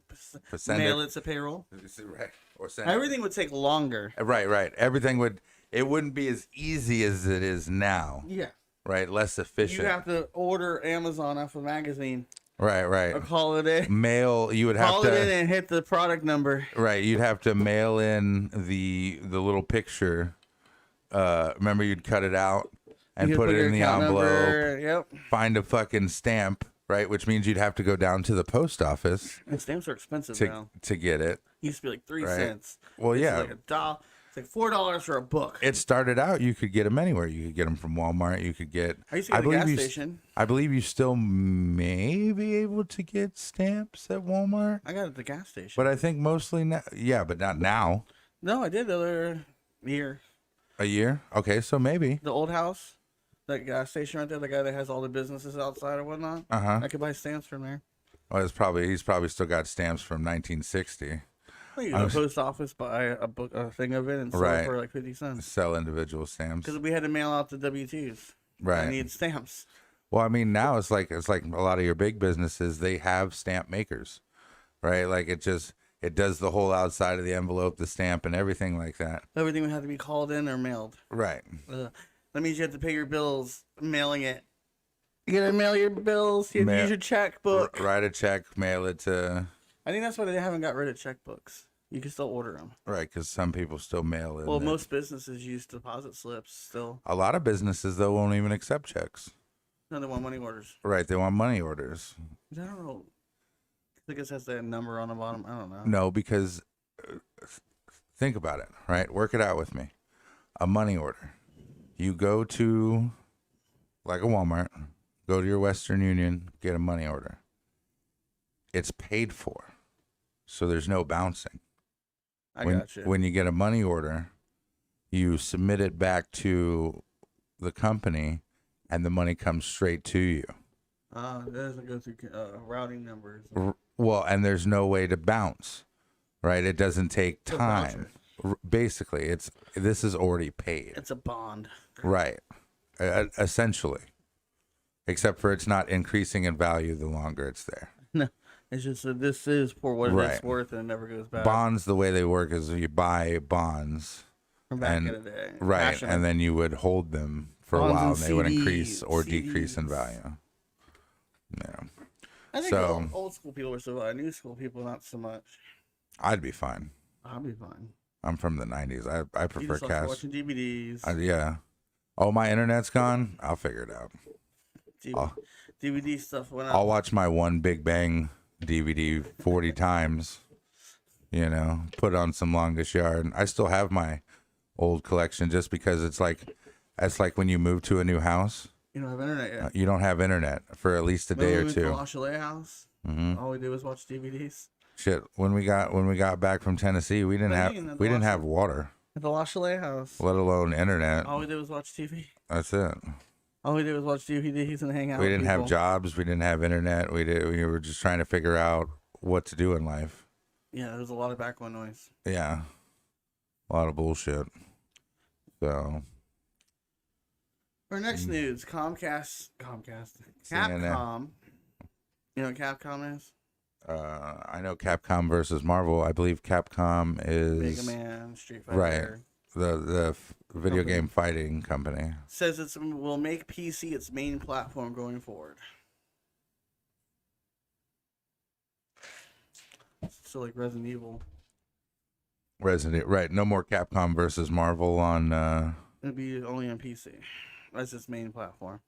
to Send mail it to payroll. Right. Or send Everything would take longer. Right. Everything it wouldn't be as easy as it is now. Yeah. Right. Less efficient. You have to order Amazon off a magazine Right. or call it in. Mail. You would have Call to. it in and hit the product number. Right, you'd have to mail in the little picture. Remember, you'd cut it out and You put it your in the account envelope. number. Yep. Find a fucking stamp, right? Which means you'd have to go down to the post office And stamps are expensive to now. get it. Used to be like 3 Right. cents. Well, It's yeah, like $1. It's like $4 for a book. it started out. You could get them anywhere. You could get them from Walmart. You could get. I used to go to the gas station. I believe you still may be able to get stamps at Walmart, I got it at the gas station. but I think mostly now. Yeah, but not now. No, I did the other year. A year? Okay, so maybe. The old house, that gas station right there, the guy that has all the businesses outside or whatnot. Uh huh. I could buy stamps from there. Well, he's probably still got stamps from 1960. Well, you go to the post office, buy a thing of it, and sell it Right. for like 50 cents. Sell individual stamps. Because we had to mail out the W-2s. I Right. need stamps. Well, I mean, now it's like a lot of your big businesses, they have stamp makers, right? Like it does the whole outside of the envelope, the stamp, and everything like that. Everything would have to be called in or mailed. Right. That means you have to pay your bills mailing it. You gotta mail your bills. You have to use your checkbook. Write a check, mail it to. I think that's why they haven't got rid of checkbooks. You can still order them. Right, because some people still mail it. Well, most businesses use deposit slips still. A lot of businesses though won't even accept checks. No, they want money orders. Right, they want money orders. I don't know. I guess that's that number on the bottom. I don't know. No, because think about it. Right, work it out with me. A money order. You go to like a Walmart, go to your Western Union, get a money order. It's paid for, so there's no bouncing. I when, got you. When you get a money order, you submit it back to the company, and the money comes straight to you. It doesn't go through routing numbers. Well, and there's no way to bounce, right? It doesn't take It's a time. Basically, this is already paid, It's a bond. right? Essentially, except for it's not increasing in value the longer it's there. No, it's just that this is for what Right. it's worth, and it never goes back. Bonds, the way they work is you buy bonds, From back and- in the day. right, Cash 'em. and then you would hold them for a Bonds while, and and they would increase CDs, or decrease in CDs. value. Yeah, I think so- old school people are still fine. New school people, not so much. I'd be fine. I'll be fine. I'm from the '90s. I You prefer just like cash. watching DVDs. Yeah. Oh, my internet's gone. I'll figure it out. DVD stuff went I'll up. watch my One Big Bang DVD 40 times. You know, put on some Longest Yard. I still have my old collection just because it's like when you move to a new house, You don't have internet yet. you don't have internet for at least a day or Remember we two. went to the Chalet house? Hmm. All we did was watch DVDs. Shit, when we got back from Tennessee, we didn't What do have you mean, that's we didn't have awesome. water, At the La Chalet house. let alone internet. All we did was watch TV. That's it. All we did was watch DVDs and hang out. We with didn't have people. jobs. We didn't have internet. We were just trying to figure out what to do in life. Yeah, there was a lot of background noise. Yeah, a lot of bullshit. So For next news, Comcast, CNN. Capcom. You know what Capcom is? I know Capcom versus Marvel. I believe Capcom Mega is Man, Street Fighter. right. The video Company. game fighting company. Says it will make PC its main platform going forward. So like Resident Evil. Right. No more Capcom versus Marvel on. It'll be only on PC. That's its main platform.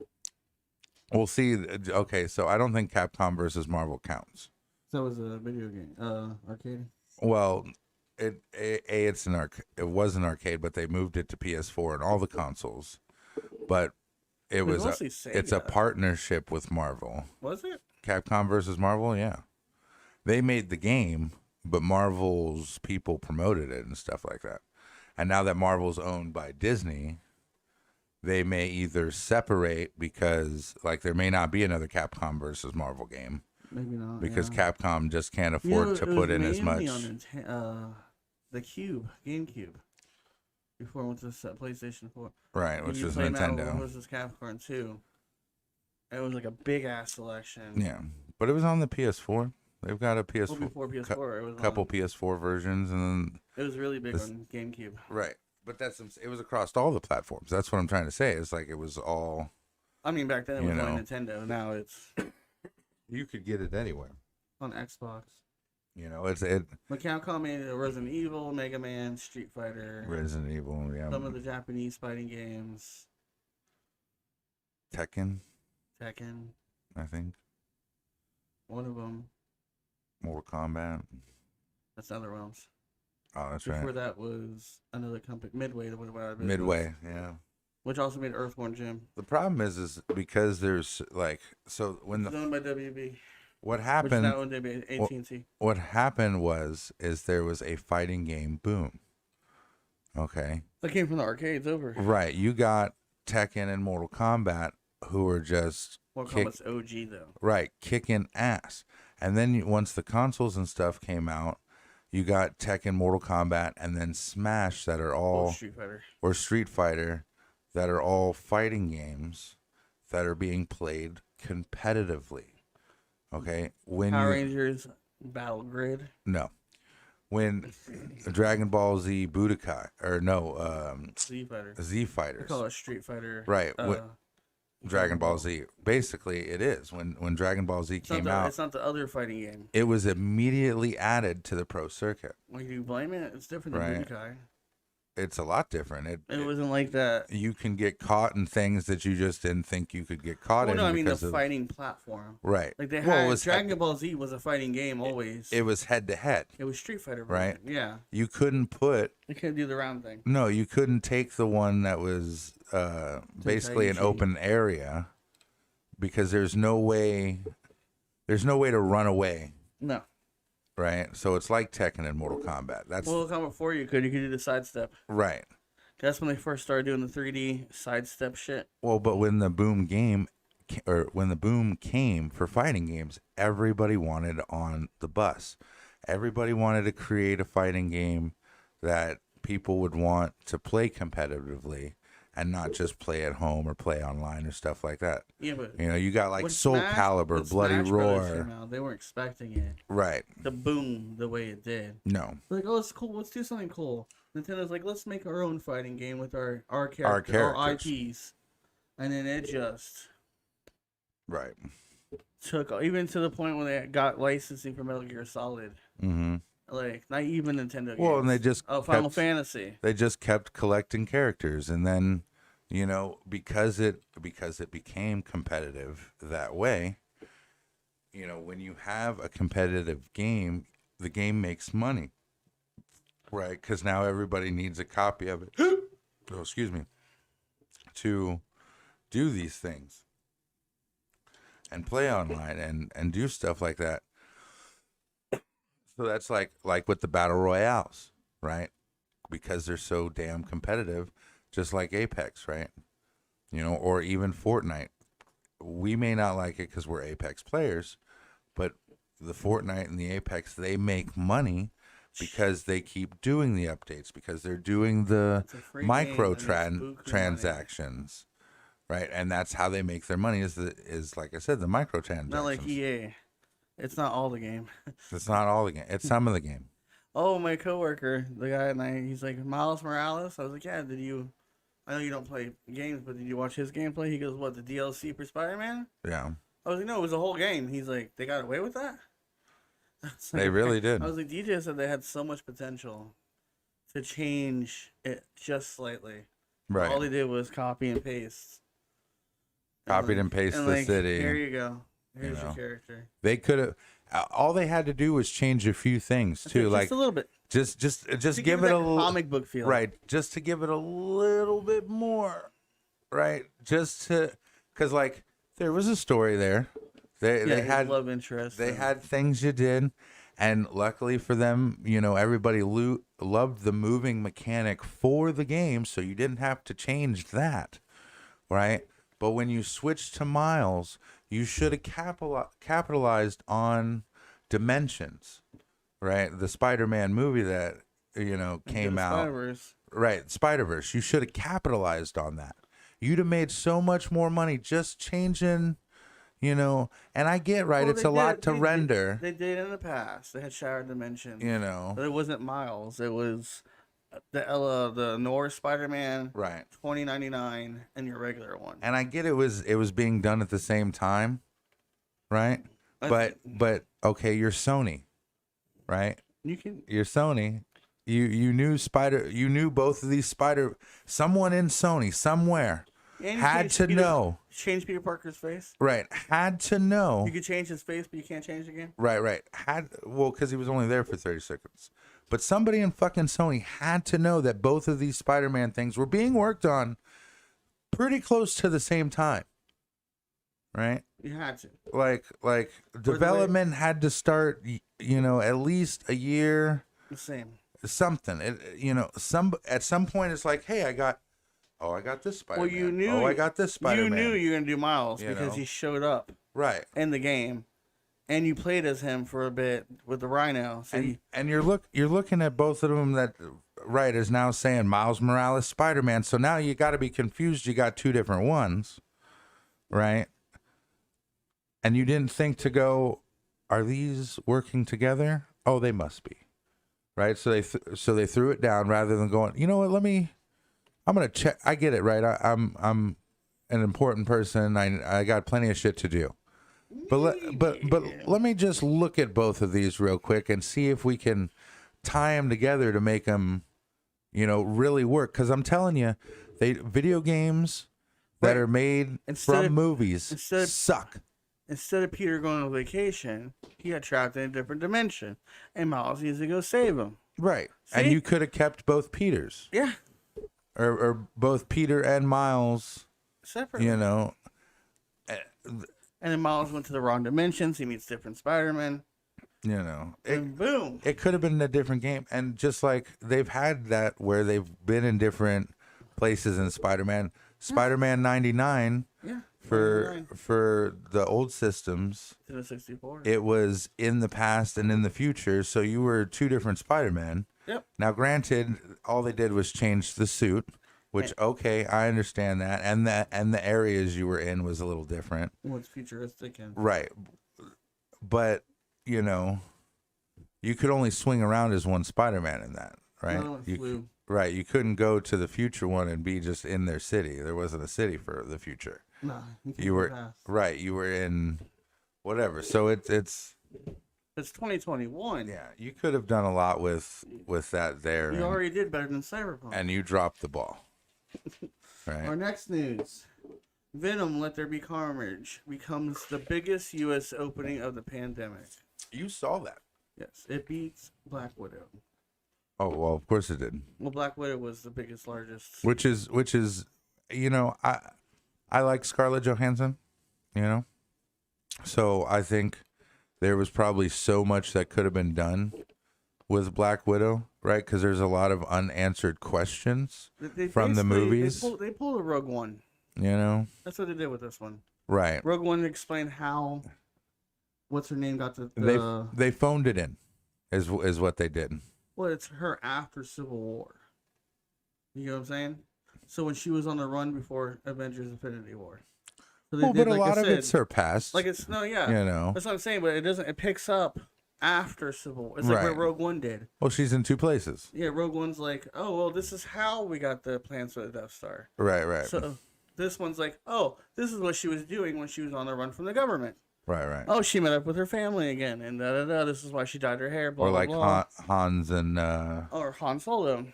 We'll see. Okay, so I don't think Capcom versus Marvel counts. So it was a video game, arcade. Well, it was an arcade, but they moved it to PS4 and all the consoles. But It was mostly Sega. it's a partnership with Marvel. Was it? Capcom versus Marvel, yeah. They made the game, but Marvel's people promoted it and stuff like that. And now that Marvel's owned by Disney, they may either separate because like there may not be another Capcom versus Marvel game Maybe not. because yeah. Capcom just can't afford to put in as much. mainly on the GameCube. Before it went to PlayStation 4. Right, which you is play Marvel Nintendo. versus Capcom 2. It was like a big ass selection. Yeah, but it was on the PS4. They've got a PS4. Well, before PS4, it was couple on, PS4 versions, and then it was really big on GameCube. right. But it was across all the platforms. That's what I'm trying to say. It's like it was all. I mean, back then it You was know. only Nintendo. Now it's You could get it anywhere. on Xbox. You know, it But Capcom made it Resident Evil, Mega Man, Street Fighter, Resident Evil, yeah, some of the Japanese fighting games, Tekken, Tekken, I think, one of them. Mortal Kombat. That's Other Realms. Oh, that's Before right. that was another company, Midway, Midway, yeah. which also made Earthborn Jim. The problem is because there's like so when It's owned by WB, what which happened now owned by AT&T. what happened is there was a fighting game boom. Okay. That came from the arcades over. Right. You got Tekken and Mortal Kombat who were just Mortal Kombat's OG though. right, kicking ass. And then once the consoles and stuff came out, you got Tekken, Mortal Kombat, and then Smash that are all Street Fighter. or Street Fighter that are all fighting games that are being played competitively. Okay? When Power Rangers Battle Grid. No. When Dragon Ball Z Budokai, or no, Z Fighter. Z They Fighters. call it Street Fighter. Right. Dragon Ball Z. Basically, it is. When Dragon Ball Z came out, it's not the other fighting game. it was immediately added to the pro circuit. When you blame it, it's different than Right. Budokai. It's a lot different. It wasn't like that. You can get caught in things that you just didn't think you could get caught Well, in. no, I mean the because of, fighting platform. right. Like they Well, had it was Dragon Ball Z was a fighting game always. It was head to head. It was Street Fighter, Right. version. Yeah, You couldn't put. they couldn't do the round thing. No, you couldn't take the one that was basically an Tenkaichi. open area because there's no way to run away, No. right? So it's like Tekken and Mortal Kombat. That's Well, come before you could do the sidestep. right. That's when they first started doing the 3D sidestep shit. Well, but when the boom came for fighting games, everybody wanted on the bus. Everybody wanted to create a fighting game that people would want to play competitively and not just play at home or play online or stuff like that. Yeah, but You know, you got like when Soul Smash- Calibur, when Bloody Smash Brothers Roar. came out, they weren't expecting it. Right. The boom the way it did. No. Like, oh, it's cool. Let's do something cool. Nintendo's like, let's make our own fighting game with our characters, our IPs, and then it just Right. took even to the point when they got licensing for Metal Gear Solid. Mm-hmm. Like, not even Nintendo games. Well, and they just Final Fantasy. They just kept collecting characters, and then, you know, because it became competitive that way. You know, when you have a competitive game, the game makes money, right? Because now everybody needs a copy of it. Oh, excuse me. To do these things and play online and do stuff like that. So that's like with the battle royales, right? Because they're so damn competitive, just like Apex, right? You know, or even Fortnite. We may not like it because we're Apex players, but the Fortnite and the Apex, they make money because they keep doing the updates, because they're doing the It's a free micro game and it's buku transactions, right? And that's how they make their money is like I said, the microtransactions. Not like EA. It's not all the game. It's not all the game. It's some of the game. Oh, my coworker, the guy at night, he's like, Miles Morales? I was like, yeah, I know you don't play games, but did you watch his gameplay? He goes, what, the DLC for Spider-Man? Yeah. I was like, no, it was a whole game. He's like, they got away with that? I was They like, really did. I was like, DJ said they had so much potential to change it just slightly. Right. All they did was copy and paste. Copied and pasted the city. Here you go. Here's know. your character. They could have. All they had to do was change a few things too, Just a little bit. just To give it that a little comic book feel. right, just to give it a little bit more, right? Just to, because like there was a story there. They had love interest. They had things you did, and luckily for them, everybody loved the moving mechanic for the game, so you didn't have to change that, right? But when you switched to Miles, you should have capitalized on Dimensions, right? The Spider-Man movie that came out. Spider-Verse. Right, Spider-Verse. You should have capitalized on that. You'd have made so much more money just changing, and I get, right, it's a lot to render. They did in the past. They had Shattered Dimensions. But it wasn't Miles. It was the North Spider-Man, right, 2099, and your regular one. And I get it was being done at the same time, right? But okay, you're Sony, right? You're Sony. You knew both of these someone in Sony somewhere had to know. Change Peter Parker's face. Right. Had to know. You could change his face, but you can't change it again. Right. Because he was only there for 30 seconds. But somebody in fucking Sony had to know that both of these Spider-Man things were being worked on pretty close to the same time. Right? You had to. Like development had to start, at least a year. The same. Something. At some point it's like, hey, I got this Spider-Man. Well, you knew. I got this Spider-Man. You knew you were gonna do Miles because he showed up. Right. In the game, and you played as him for a bit with the Rhino. So and you're looking at both of them that right is now saying Miles Morales Spider-Man. So now you got to be confused. You got two different ones, right? And you didn't think to go, are these working together? Oh, they must be, right? So they threw it down rather than going, you know what? I'm gonna check. I get it, right? I'm an important person. I got plenty of shit to do. But let me just look at both of these real quick and see if we can tie them together to make them, really work. Because I'm telling you, video games that are made from movies suck. Instead of Peter going on vacation, he got trapped in a different dimension, and Miles needs to go save him. Right, see? And you could have kept both Peters. Yeah. Or both Peter and Miles separately. And then Miles went to the wrong dimensions. He meets different Spider-Man. And boom. It could have been a different game. And just like they've had that where they've been in different places in Spider-Man. Spider-Man 99. Yeah. For the old systems. To the 64. It was in the past and in the future. So you were two different Spider-Man. Yep. Now, granted, all they did was change the suit. Which, okay, I understand that. And the areas you were in was a little different. What's futuristic and... Right. But, you could only swing around as one Spider-Man in that, right? No, it flew. Right. You couldn't go to the future one and be just in their city. There wasn't a city for the future. No. You were, right. You were in whatever. So it's 2021. Yeah. You could have done a lot with that there. You already did better than Cyberpunk. And you dropped the ball. Right. Our next news. Venom, Let There Be Carnage becomes the biggest U.S. opening of the pandemic. You saw that. Yes. It beats Black Widow. Oh, well, of course it did. Well, Black Widow was the biggest, largest. Which is, I like Scarlett Johansson, So I think there was probably so much that could have been done with Black Widow, right? Because there's a lot of unanswered questions from the movies. They pulled a Rogue One. That's what they did with this one. Right. Rogue One explained how, what's her name, got the... They phoned it in, is what they did. Well, it's her after Civil War. You know what I'm saying? So when she was on the run before Avengers Infinity War. So but a lot of it's her past. That's what I'm saying, but it picks up after Civil War. It's like what Rogue One did. Well, she's in two places. Yeah, Rogue One's like, oh, well, this is how we got the plans for the Death Star. Right. So this one's like, oh, this is what she was doing when she was on the run from the government. Right. Oh, she met up with her family again, and this is why she dyed her hair. Blah, or like blah, blah. Hans and or Han Solo.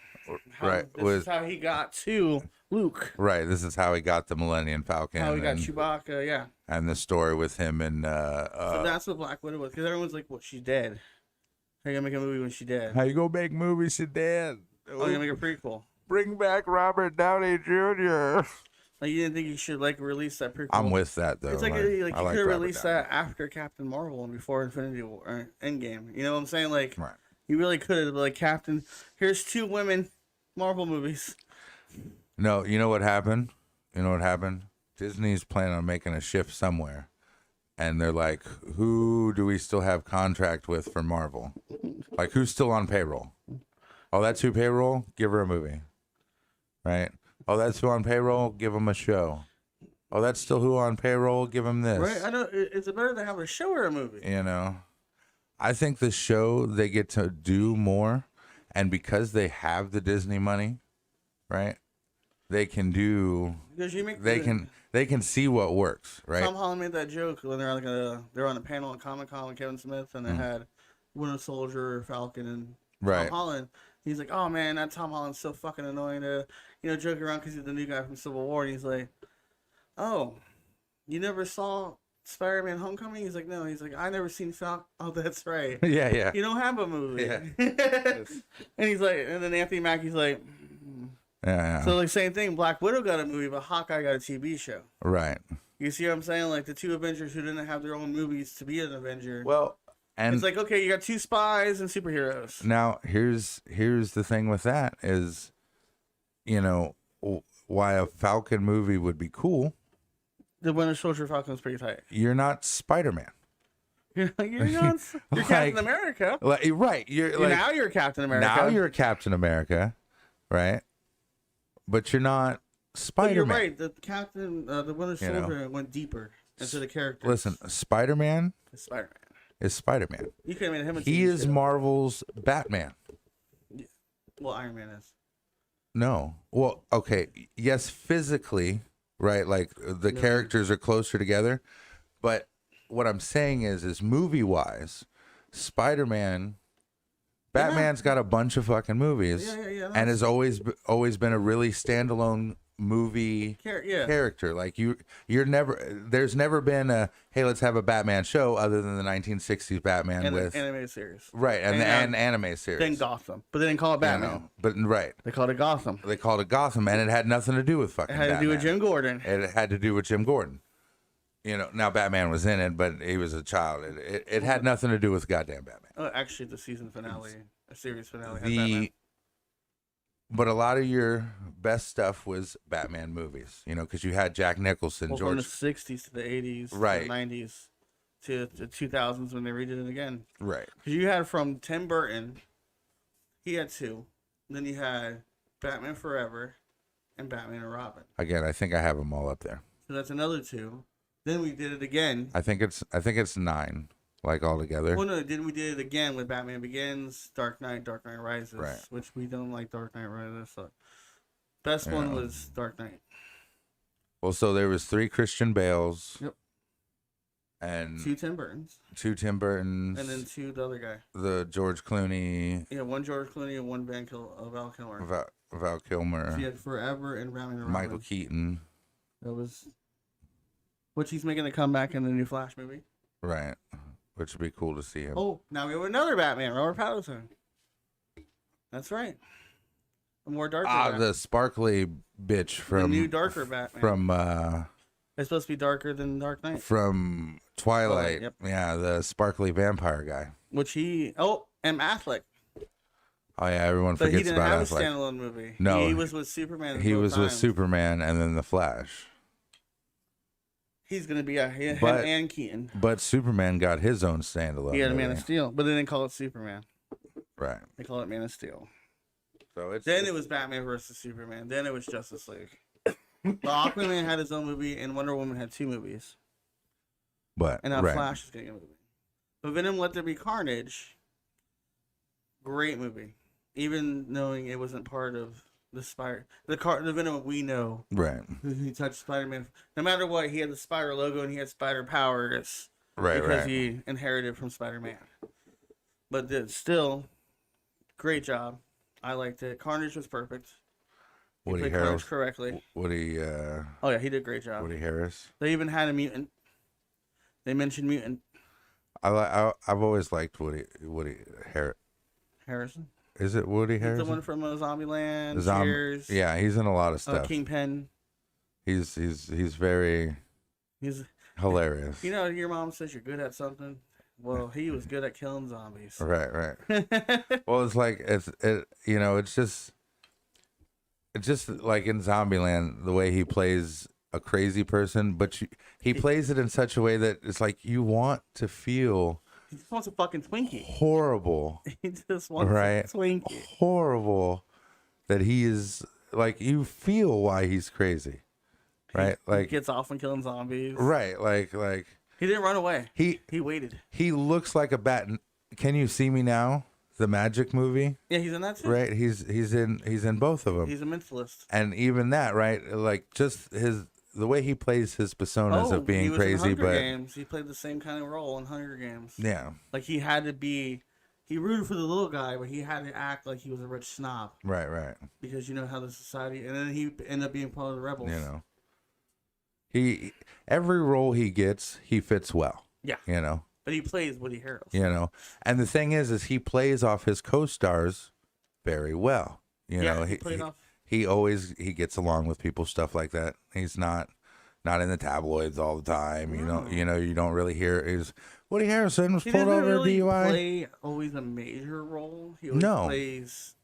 Right. This is how he got to Luke. Right. This is how he got the Millennium Falcon. How he got Chewbacca. Yeah. And the story with him and. So that's what Black Widow was, because everyone's like, "What? She's dead? How you gonna make a movie when she's dead? How you gonna make movies she's dead? Oh, you gonna make a prequel? Bring back Robert Downey Jr. Like, you didn't think you should like release that prequel? I'm with that though. It's like, I you like could have Robert released Downey. that after Captain Marvel and before Infinity War or Endgame. You know what I'm saying? Like, Right. you really could have like Captain. Here's 2 women Marvel movies. No, you know what happened? You know what happened? Disney's planning on making a shift somewhere. And they're like, who do we still have contract with for Marvel? Like, who's still on payroll? Oh, that's who payroll? Give her a movie. Right? Oh, that's who on payroll? Give them a show. Oh, that's still who on payroll? Give them this. Right? I know. It's better to have a show or a movie. You know? I think the show, they get to do more. And because they have the Disney money, right? They can do... Because you make They can see what works, right? Tom Holland made that joke when they're like they're on a panel at Comic-Con with Kevin Smith, and they had Winter Soldier, Falcon, and Right. Tom Holland. He's like, "Oh man, that Tom Holland's so fucking annoying to, joke around because he's the new guy from Civil War." And he's like, "Oh, you never saw Spider-Man: Homecoming?" He's like, "No." He's like, "I never seen Falcon." Oh, that's right. Yeah. You don't have a movie. Yeah. And he's like, and then Anthony Mackie's like, Yeah. so like same thing. Black Widow got a movie, but Hawkeye got a TV show. Right. You see what I'm saying? Like the 2 Avengers who didn't have their own movies to be an Avenger. Well, and It's like, okay, you got 2 spies and superheroes. now here's the thing with that is, why a Falcon movie would be cool. The Winter Soldier Falcon's pretty tight. You're not Spider-Man. You're Captain America. Like, right. Now you're Captain America. Now you're Captain America, right? But you're not But Spider-Man. you're right. The Captain, the Winter Soldier went deeper into the characters. Listen, Spider-Man It's Spider-Man. is Spider-Man. You could have made him a He TV is show. Marvel's Batman. Well, Iron Man is. No. Well, okay. Yes, physically, right? Like the characters are closer together. But what I'm saying is movie-wise, Spider-Man, Batman's got a bunch of fucking movies, and has always been a really standalone movie character. Like there's never been a, hey, let's have a Batman show other than the 1960s Batman and with the animated series. Right, and the anime series. Then Gotham, but they didn't call it Batman. But right, They called it Gotham. they called it Gotham, and it had nothing to do with fucking. It had to do with Batman. Jim Gordon. It had to do with Jim Gordon. Now Batman was in it, but he was a child. It had nothing to do with goddamn Batman. Oh, actually, the season finale, a series finale, had Batman. But a lot of your best stuff was Batman movies, because you had Jack Nicholson, Well, George. from the 60s to the 80s, Right. to the 90s, to the 2000s when they redid it again. Right. Because you had from Tim Burton, he had 2. Then you had Batman Forever and Batman and Robin. Again, I think I have them all up there. So that's another 2. Then we did it again. I think it's 9, like all together. Well, no, then we did it again with Batman Begins, Dark Knight Rises, Right. which we don't like Dark Knight Rises. So best one was Dark Knight. Well, so there was 3 Christian Bales. Yep. And 2 Tim Burtons. 2 Tim Burtons. And then 2 the other guy. The George Clooney. Yeah, 1 George Clooney and 1 Val Kilmer. Val Kilmer. So you had Forever and Batman and Robin. Michael Keaton. That was... Which he's making a comeback in the new Flash movie. Right. Which would be cool to see him. Oh, now we have another Batman, Robert Pattinson. That's right. A more darker Batman. The sparkly bitch from... The new darker Batman. From... It's supposed to be darker than Dark Knight. From Twilight. Yep. Yeah, the sparkly vampire guy. Which he... Oh, and Affleck. Oh, yeah, everyone But he forgets didn't about have a Affleck. standalone movie. No. He was with Superman. He both was with times. Superman and then The Flash. He's going to be him But- and Keaton. But Superman got his own standalone He had a movie. Man of Steel. But they didn't call it Superman. Right. They call it Man of Steel. So Then it was Batman versus Superman. Then it was Justice League. But Aquaman had his own movie, and Wonder Woman had 2 movies. But, And now right. Flash is getting a movie. But Venom Let There Be Carnage, great movie. Even knowing it wasn't part of the the Venom we know. Right. He touched Spider-Man. No matter what, he had the Spider logo and he had Spider powers. Right, because right. he inherited from Spider-Man. But still, great job. I liked it. Carnage was perfect. He Woody played Carnage Harris. correctly. Woody, Oh yeah, he did a great job. Woody Harris. They even had a mutant. They mentioned mutant I've always liked Woody Harrison. Is it Woody He's Harrison? the one from Zombieland, Zom- Cheers. Yeah, he's in a lot of stuff. Kingpin. He's very He's, hilarious. you know, your mom says you're good at something. Well, he was good at killing zombies. Right, right. Well, it's like you know, it's just like in Zombieland, the way he plays a crazy person, but he plays it in such a way that it's like you want to feel He just wants a fucking Twinkie. horrible, He just wants right? a Twinkie. Horrible that he is like you feel why he's crazy, right? He Like gets off on killing zombies. right, like He didn't run away. he waited. he looks like a bat. Can You See Me Now? The Magic movie, Yeah, he's in that too. right? He's in both of them, He's a mentalist. and even that, right? Like just the way he plays his personas of he being was crazy, in Hunger but Games. He played the same kind of role in Hunger Games. yeah, Like he had to be. He rooted for the little guy, but he had to act like he was a rich snob right. because you know how the society. And then he ended up being part of the rebels. You know, every role he gets, he fits well. Yeah. You know, But he plays Woody Harrelson. you know, and the thing is he plays off his co-stars very well. You know, he played off. he always gets along with people, stuff like that. He's not in the tabloids all the time. No. You don't really hear is Woody Harrelson was He pulled doesn't over really DUI. play always a major role. He always No. plays.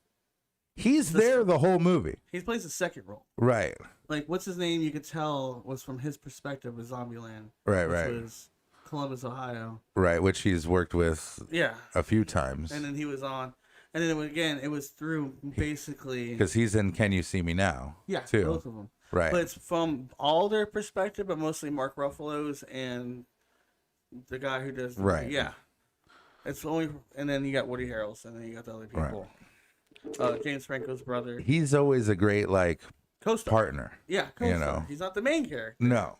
He's there the whole movie. He plays a second role. Right. Like what's his name? You could tell was from his perspective with Zombieland. Right, which right. was Columbus, Ohio. Right, which he's worked with Yeah. a few times. And then he was on, and then it was through basically. Because he's in Can You See Me Now? Yeah, too. both of them. Right. But it's from all their perspective, but mostly Mark Ruffalo's and the guy who does. Right. Yeah. It's only, and then you got Woody Harrelson, and then you got the other people. James Franco's brother. He's always a great Co-star. partner. Yeah, co-star. You know. He's not the main character. No.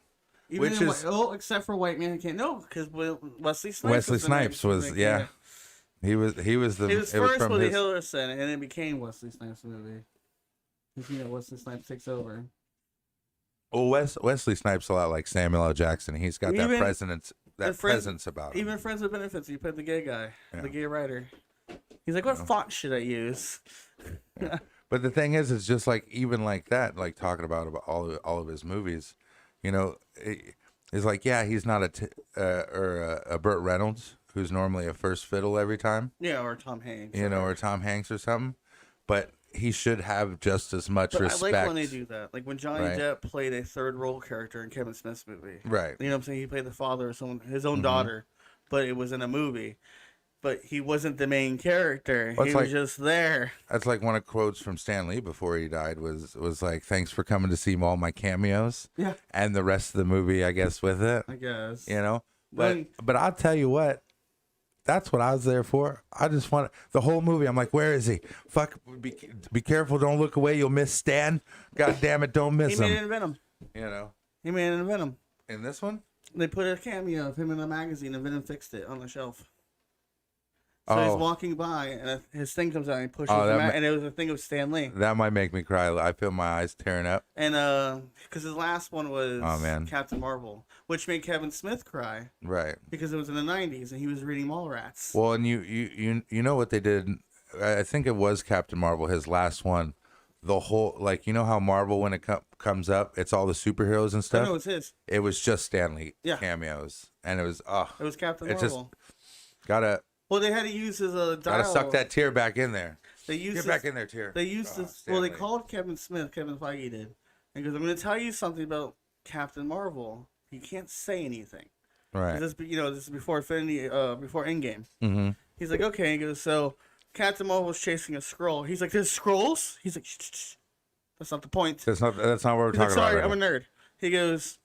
Even Which in is except for White Man Who Can't. No, because Wesley Snipes. Wesley Snipes was yeah. He was the It was first from Woody his, Harrelson, and it became Wesley Snipes' movie. Because you know Wesley Snipes takes over. well Wesley Snipes a lot like Samuel L. Jackson. He's got Even- that presence about him. Even Friends with Benefits, he played the gay guy, Yeah. the gay writer. He's like, what font should I use? But the thing is, it's just like even like that, like talking about all of his movies, you know, it's like yeah, he's not a Burt Reynolds who's normally a first fiddle every time, Yeah, or Tom Hanks. you know, or Tom Hanks or something, but he should have just as much But respect. I like when they do that. Like when Johnny Right. Depp played a third role character in Kevin Smith's movie. Right. You know what I'm saying? He played the father of someone, his Mm-hmm. own daughter, but it was in a movie. But he wasn't the main character. Well, He it's was like- just there. That's like one of the quotes from Stan Lee before he died was like, "Thanks for coming to see all my cameos." Yeah. And the rest of the movie, I guess, with it, I guess. you know. But When- but I'll tell you what, that's what I was there for. I just want the whole movie. I'm like, where is he? Fuck, be careful, don't look away. You'll miss Stan. God damn it, don't He miss made it him. in Venom. You know, He made it in Venom. in this one. They put a cameo of him in a magazine, and Venom fixed it on the shelf. So Oh. he's walking by, and his thing comes out, and he pushes Oh, him that out, ma- and it was a thing of Stan Lee. That might make me cry. I feel my eyes tearing up. And because his last one was Oh, man. Captain Marvel, which made Kevin Smith cry Right. because it was in the 90s, and he was reading Mallrats. Well, and you know what they did? I think it was Captain Marvel, his last one. The whole you know how Marvel when it comes up, it's all the superheroes and I stuff. know it's his. It was just Stanley Yeah. cameos, and it was It was Captain It's just- Marvel. gotta Well, they had to use his dialogue. gotta suck that tear back in there. They used Get his, back in there, tear. They used Oh, this. Well, they Stanley. called Kevin Smith. Kevin Feige did, and goes, "I'm going to tell you something about Captain Marvel. He can't say anything. Right. This is before Infinity, before Endgame." Mm-hmm. He's like, "Okay." He goes, "So Captain Marvel was chasing a scroll." He's like, "There's scrolls." He's like, "Shh, shh, shh. That's not the point." That's not what we're He's like, talking "Sorry, about. I'm Right a nerd." He goes,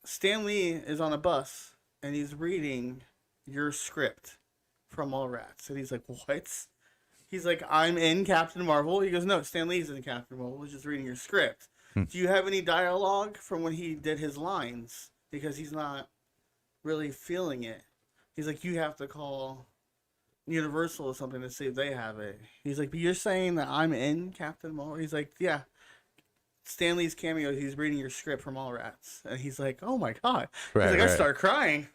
"Stan Lee is on a bus and he's reading your script from Mallrats," and he's like, "What?" He's like, "I'm in Captain Marvel." He goes, "No, Stan Lee's in Captain Marvel. He's just reading your script. Do you have any dialogue from when he did his lines? Because he's not really feeling it." He's like, "You have to call Universal or something to see if they have it." He's like, "But you're saying that I'm in Captain Marvel?" He's like, "Yeah. Stan Lee's cameo, he's reading your script from Mallrats." And he's like, "Oh my God." Right, He's like, I right. start crying.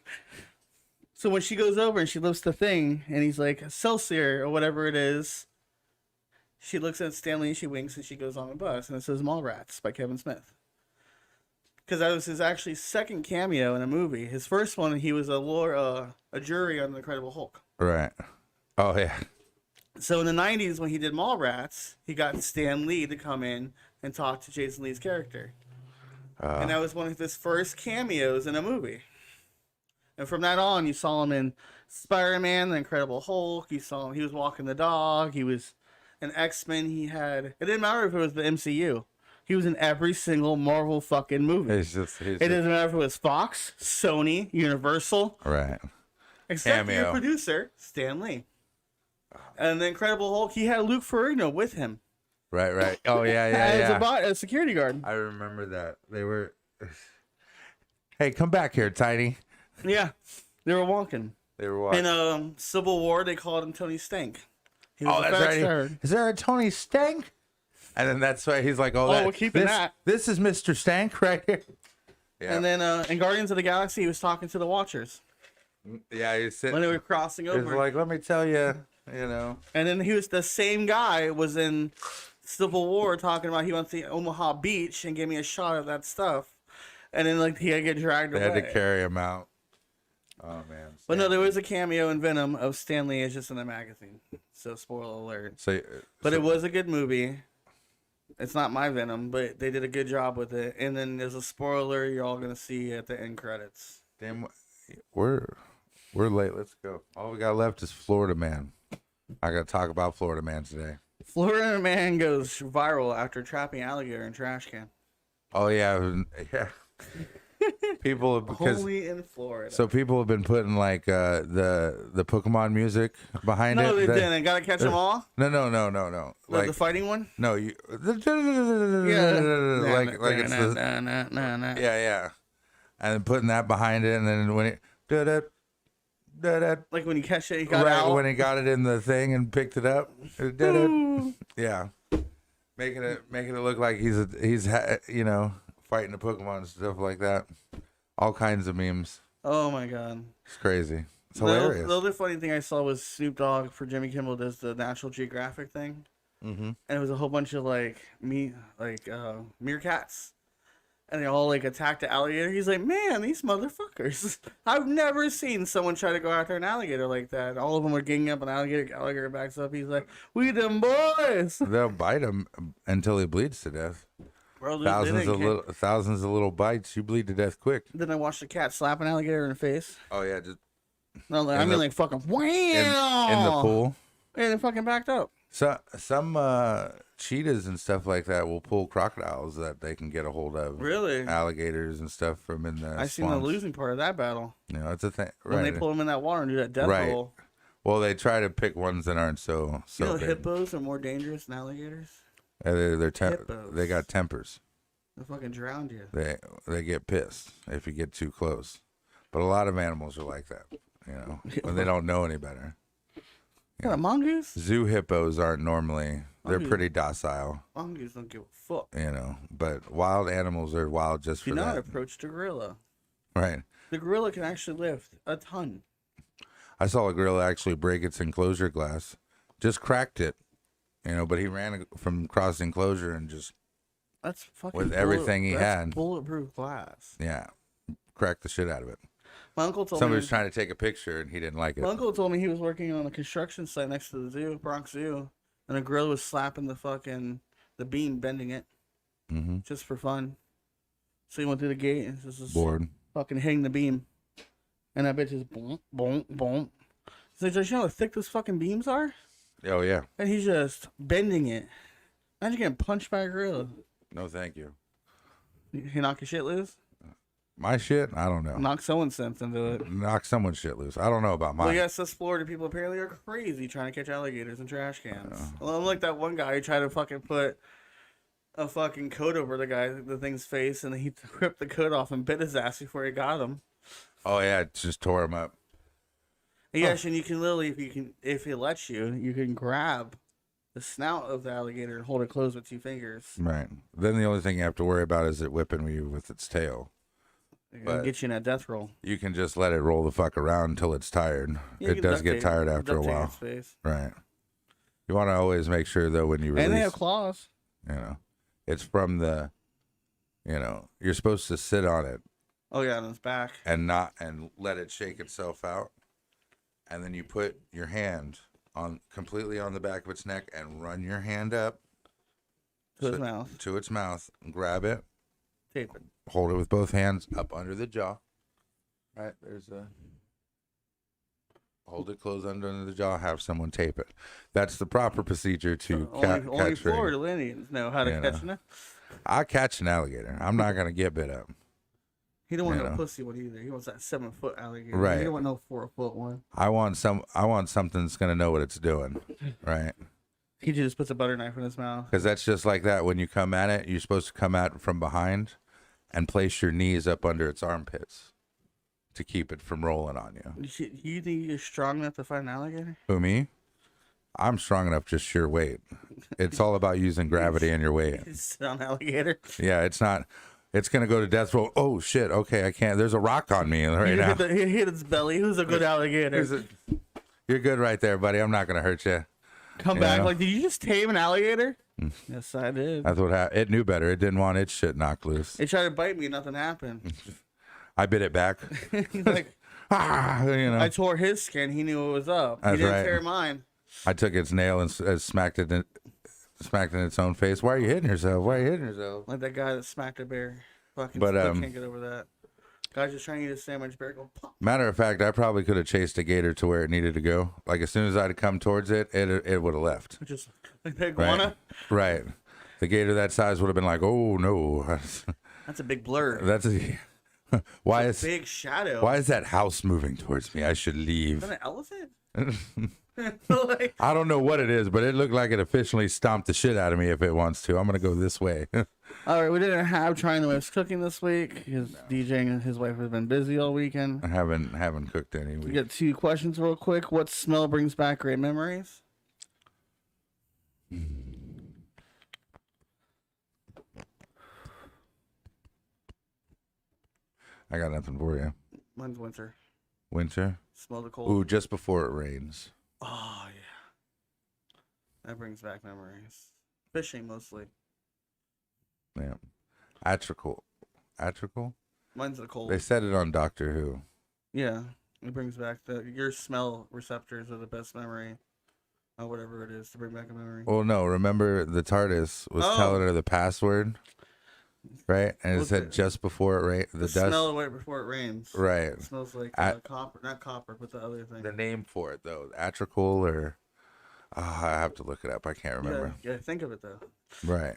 So when she goes over and she lifts the thing, and he's like, "Excelsior," or whatever it is, she looks at Stan Lee and she winks and she goes on the bus, and it says Mallrats by Kevin Smith. because that was his actually second cameo in a movie. His first one, he was a jury on the Incredible Hulk. Right. Oh yeah. So in the 90s, when he did Mallrats, he got Stan Lee to come in and talk to Jason Lee's character. And that was one of his first cameos in a movie. And from that on, you saw him in Spider-Man, The Incredible Hulk. You saw him, he was walking the dog. He was an X-Men. It didn't matter if it was the MCU. He was in every single Marvel fucking movie. It doesn't matter if it was Fox, Sony, Universal. Right. Except for your producer, Stan Lee. And The Incredible Hulk, he had Luke Ferrigno with him. Right. Oh, yeah. As a security guard. I remember that. They were... Hey, come back here, Tiny. Yeah. They were walking. In Civil War, they called him Tony Stank. That's right. Is there a Tony Stank? And then that's why he's like, we're keeping that. This is Mr. Stank right here. Yeah. And then in Guardians of the Galaxy, he was talking to the Watchers. Yeah, he's sitting. When they were crossing over. He's like, let me tell you, you know. And then he was the same guy was in Civil War talking about he went to Omaha Beach and gave me a shot of that stuff. And then like he had to get dragged away. They had to carry him out. Oh man. But no, there was a cameo in Venom of Stan Lee. It's just in the magazine. So spoiler alert. But it was a good movie. It's not my Venom, but they did a good job with it. And then there's a spoiler you're all gonna see at the end credits. Damn, we're late. Let's go. All we got left is Florida Man. I gotta talk about Florida Man today. Florida Man goes viral after trapping alligator in trash can. Oh yeah. People because only in Florida. So people have been putting like the Pokemon music behind it. No, they didn't. Gotta catch them all. No. Like the fighting one. No, you. Yeah. Like it's the. Yeah. And then putting that behind it, and then when it. Like when you catch it, you got right out. When he got it in the thing and picked it up. Yeah. Making it look like he's fighting the Pokemon and stuff like that. All kinds of memes. Oh my god. It's crazy. It's hilarious. The other funny thing I saw was Snoop Dogg for Jimmy Kimmel does the National Geographic thing. Mm-hmm. And it was a whole bunch of meerkats. And they all like attacked the alligator. He's like, man, these motherfuckers. I've never seen someone try to go after an alligator like that. All of them are ganging up an alligator. Alligator backs up. He's like, we them boys. They'll bite him until he bleeds to death. Bro, thousands of little bites. You bleed to death quick. Then I watched the cat slap an alligator in the face. Oh yeah, just. No, I mean like fucking wham in the pool. And it fucking backed up. So some cheetahs and stuff like that will pull crocodiles that they can get a hold of. Really? Alligators and stuff from in the. I seen the losing part of that battle. It's a thing. When they pull them in that water and do that death roll. Well, they try to pick ones that aren't so big. Hippos are more dangerous than alligators. They got tempers. They fucking drowned you. They get pissed if you get too close. But a lot of animals are like that, when they don't know any better. A mongoose? Zoo hippos aren't normally. They're pretty docile. Mongoose don't give a fuck. But wild animals are wild just for that. Do not approach the gorilla. Right. The gorilla can actually lift a ton. I saw a gorilla actually break its enclosure glass. Just cracked it. But he ran from across the enclosure and just. That's fucking. With everything he had. Bulletproof glass. Yeah. Cracked the shit out of it. My uncle told Somebody was trying to take a picture and he didn't like it. My uncle told me he was working on a construction site next to the zoo, Bronx Zoo, and a gorilla was slapping the beam, bending it, just for fun. So he went through the gate and just bored, fucking hitting the beam, and that bitch just boom, boom, boom. So he's like, you know how thick those fucking beams are? Oh yeah. And he's just bending it. Imagine getting punched by a gorilla. No, thank you. He knock your shit loose? My shit? I don't know. Knock someone's sense into it. Knock someone's shit loose. I don't know about mine. Well, yes, us Florida people apparently are crazy trying to catch alligators in trash cans. Well, I'm like that one guy who tried to fucking put a fucking coat over the thing's face, and he ripped the coat off and bit his ass before he got him. Oh yeah, it just tore him up. Yes, and you can literally, if it lets you, you can grab the snout of the alligator and hold it closed with 2 fingers. Right. Then the only thing you have to worry about is it whipping you with its tail. But get you in that death roll. You can just let it roll the fuck around until it's tired. It does get tired after a while. Right. You want to always make sure though when you release. And they have claws. It's from the You know, you're supposed to sit on it Oh yeah, on his back. and let it shake itself out, and then you put your hand on completely on the back of its neck and run your hand up To his mouth. to its mouth, and grab it, Tape it. hold it with both hands up under the jaw. Right there's a hold it closed under the jaw. Have someone tape it. That's the proper procedure to Only catch Florida Indians know how to catch it. I catch an alligator. I'm not gonna get bit up. He don't want no pussy one either. He wants that 7-foot alligator. Right. He don't want no 4-foot one. I want something that's gonna know what it's doing. Right. He just puts a butter knife in his mouth. Because that's just like that. When you come at it, you're supposed to come at it from behind and place your knees up under its armpits to keep it from rolling on you. You think you're strong enough to fight an alligator? Who, me? I'm strong enough, just sheer weight. It's all about using gravity and your weight. Sit on an alligator. Yeah, it's not. It's going to go to death row. Oh, shit. Okay, I can't. There's a rock on me right now. He hit its belly. Who's a good alligator? You're good right there, buddy. I'm not going to hurt you. Come back like, did you just tame an alligator? Yes, I did. That's what happened. It knew better. It didn't want its shit knocked loose. It tried to bite me. Nothing happened. I bit it back. He's like, you know. I tore his skin. He knew what was up. That's he didn't right. tear mine. I took its nail and smacked it in its own face. Why are you hitting yourself? Why are you hitting yourself? Like that guy that smacked a bear. Fucking But, still can't get over that. Guy's just trying to eat a sandwich. Bear go pop. Matter of fact, I probably could have chased a gator to where it needed to go. Like as soon as I'd come towards it, it would have left. Just like the iguana. Right. The gator that size would have been like, oh no. That's a big blur. That's a. Why is big shadow? Why is that house moving towards me? I should Is leave. that an elephant? Like, I don't know what it is, but it looked like it officially stomped the shit out of me if it wants to. I'm gonna go this way. all right, we didn't have Trying the Wife's cooking this week. His DJing and his wife have been busy all weekend. I haven't cooked any. We got 2 questions real quick. What smell brings back great memories? I got nothing for you. Mine's winter. Winter. Smell the cold. Ooh, just before it rains. Oh yeah, that brings back memories. Fishing mostly. Yeah. Atrical. Atrical? Mine's the cold. They said it on Doctor Who. Yeah, it brings back your smell receptors are the best memory, or whatever it is to bring back a memory. Well, no, remember the TARDIS was telling her the password, right? And it said just before it rained, the dust. Smell right before it rains. Right. It smells like copper, not copper, but the other thing. The name for it though, atrical or I have to look it up. I can't remember. Yeah, think of it though. Right.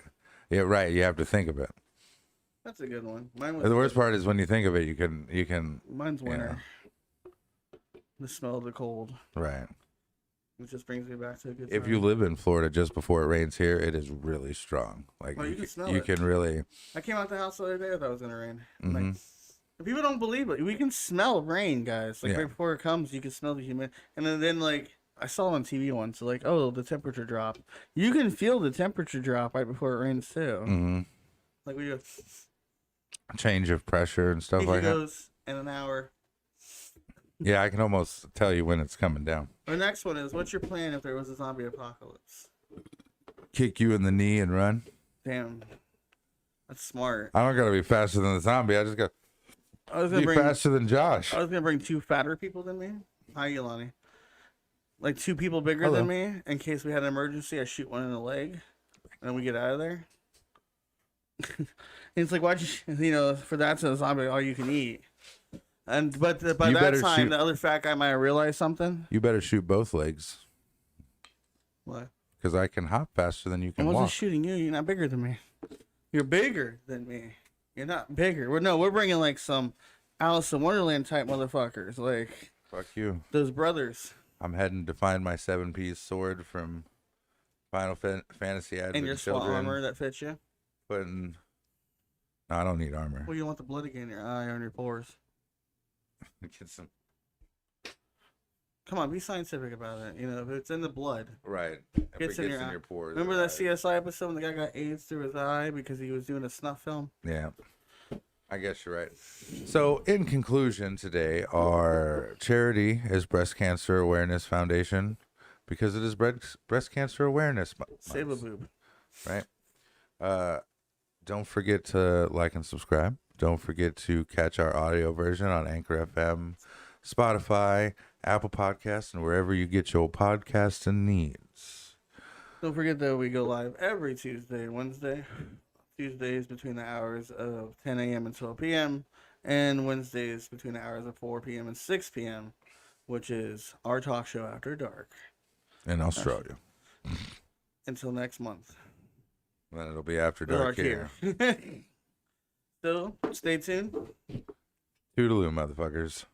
Yeah, right. You have to think of it. That's a good one. Mine was The worst part is when you think of it, you can. Mine's winter. The smell of the cold. Right. It just brings me back to a good. If you live in Florida just before it rains here, it is really strong. Like you can smell you it. can really. I came out the house the other day. I thought it was gonna rain. Mhm. Like, people don't believe it. We can smell rain, guys. Like Yeah. right before it comes, you can smell the humidity. And then like I saw on TV once, like, oh, the temperature drop. You can feel the temperature drop right before it rains too. Mm-hmm. Like we do. Change of pressure and stuff like that. Goes in an hour. Yeah, I can almost tell you when it's coming down. Our next one is, what's your plan if there was a zombie apocalypse? Kick you in the knee and run. Damn, that's smart. I don't gotta be faster than the zombie. I just got to be faster than Josh. I was gonna bring 2 fatter people than me. Hi, Yolani. Like 2 people bigger Hello. than me. In case we had an emergency, I shoot one in the leg, and then we get out of there. And it's like, why'd you, for that's a zombie, all you can eat. And by that time, the other fat guy might have realized something. You better shoot both legs. What? Because I can hop faster than you I can wasn't walk. shooting you. You're not bigger than me. You're bigger than me. You're not bigger. We're bringing like some Alice in Wonderland type motherfuckers, like Fuck you. those brothers. I'm heading to find my 7-piece sword from Final Fantasy Advent And your SWAT Children. armor that fits you. No, I don't need armor. Well, you don't want the blood to get in your eye or in your pores. Get some. Come on, be scientific about it. If it's in the blood. Right. If Gets it in gets your in eye. your pores. Remember that right. CSI episode when the guy got AIDS through his eye because he was doing a snuff film? Yeah. I guess you're right. So, in conclusion, today, our charity is Breast Cancer Awareness Foundation because it is Breast Cancer Awareness Month. Save a boob. Right? don't forget to like and subscribe. Don't forget to catch our audio version on Anchor FM, Spotify, Apple Podcasts, and wherever you get your podcasts and needs. Don't forget that we go live every Tuesday and Wednesday. Tuesdays between the hours of 10 a.m. and 12 p.m. and Wednesdays between the hours of 4 p.m. and 6 p.m., which is our talk show after dark. In Australia. Until next month. Then it'll be after dark here. So, stay tuned. Toodaloo, motherfuckers.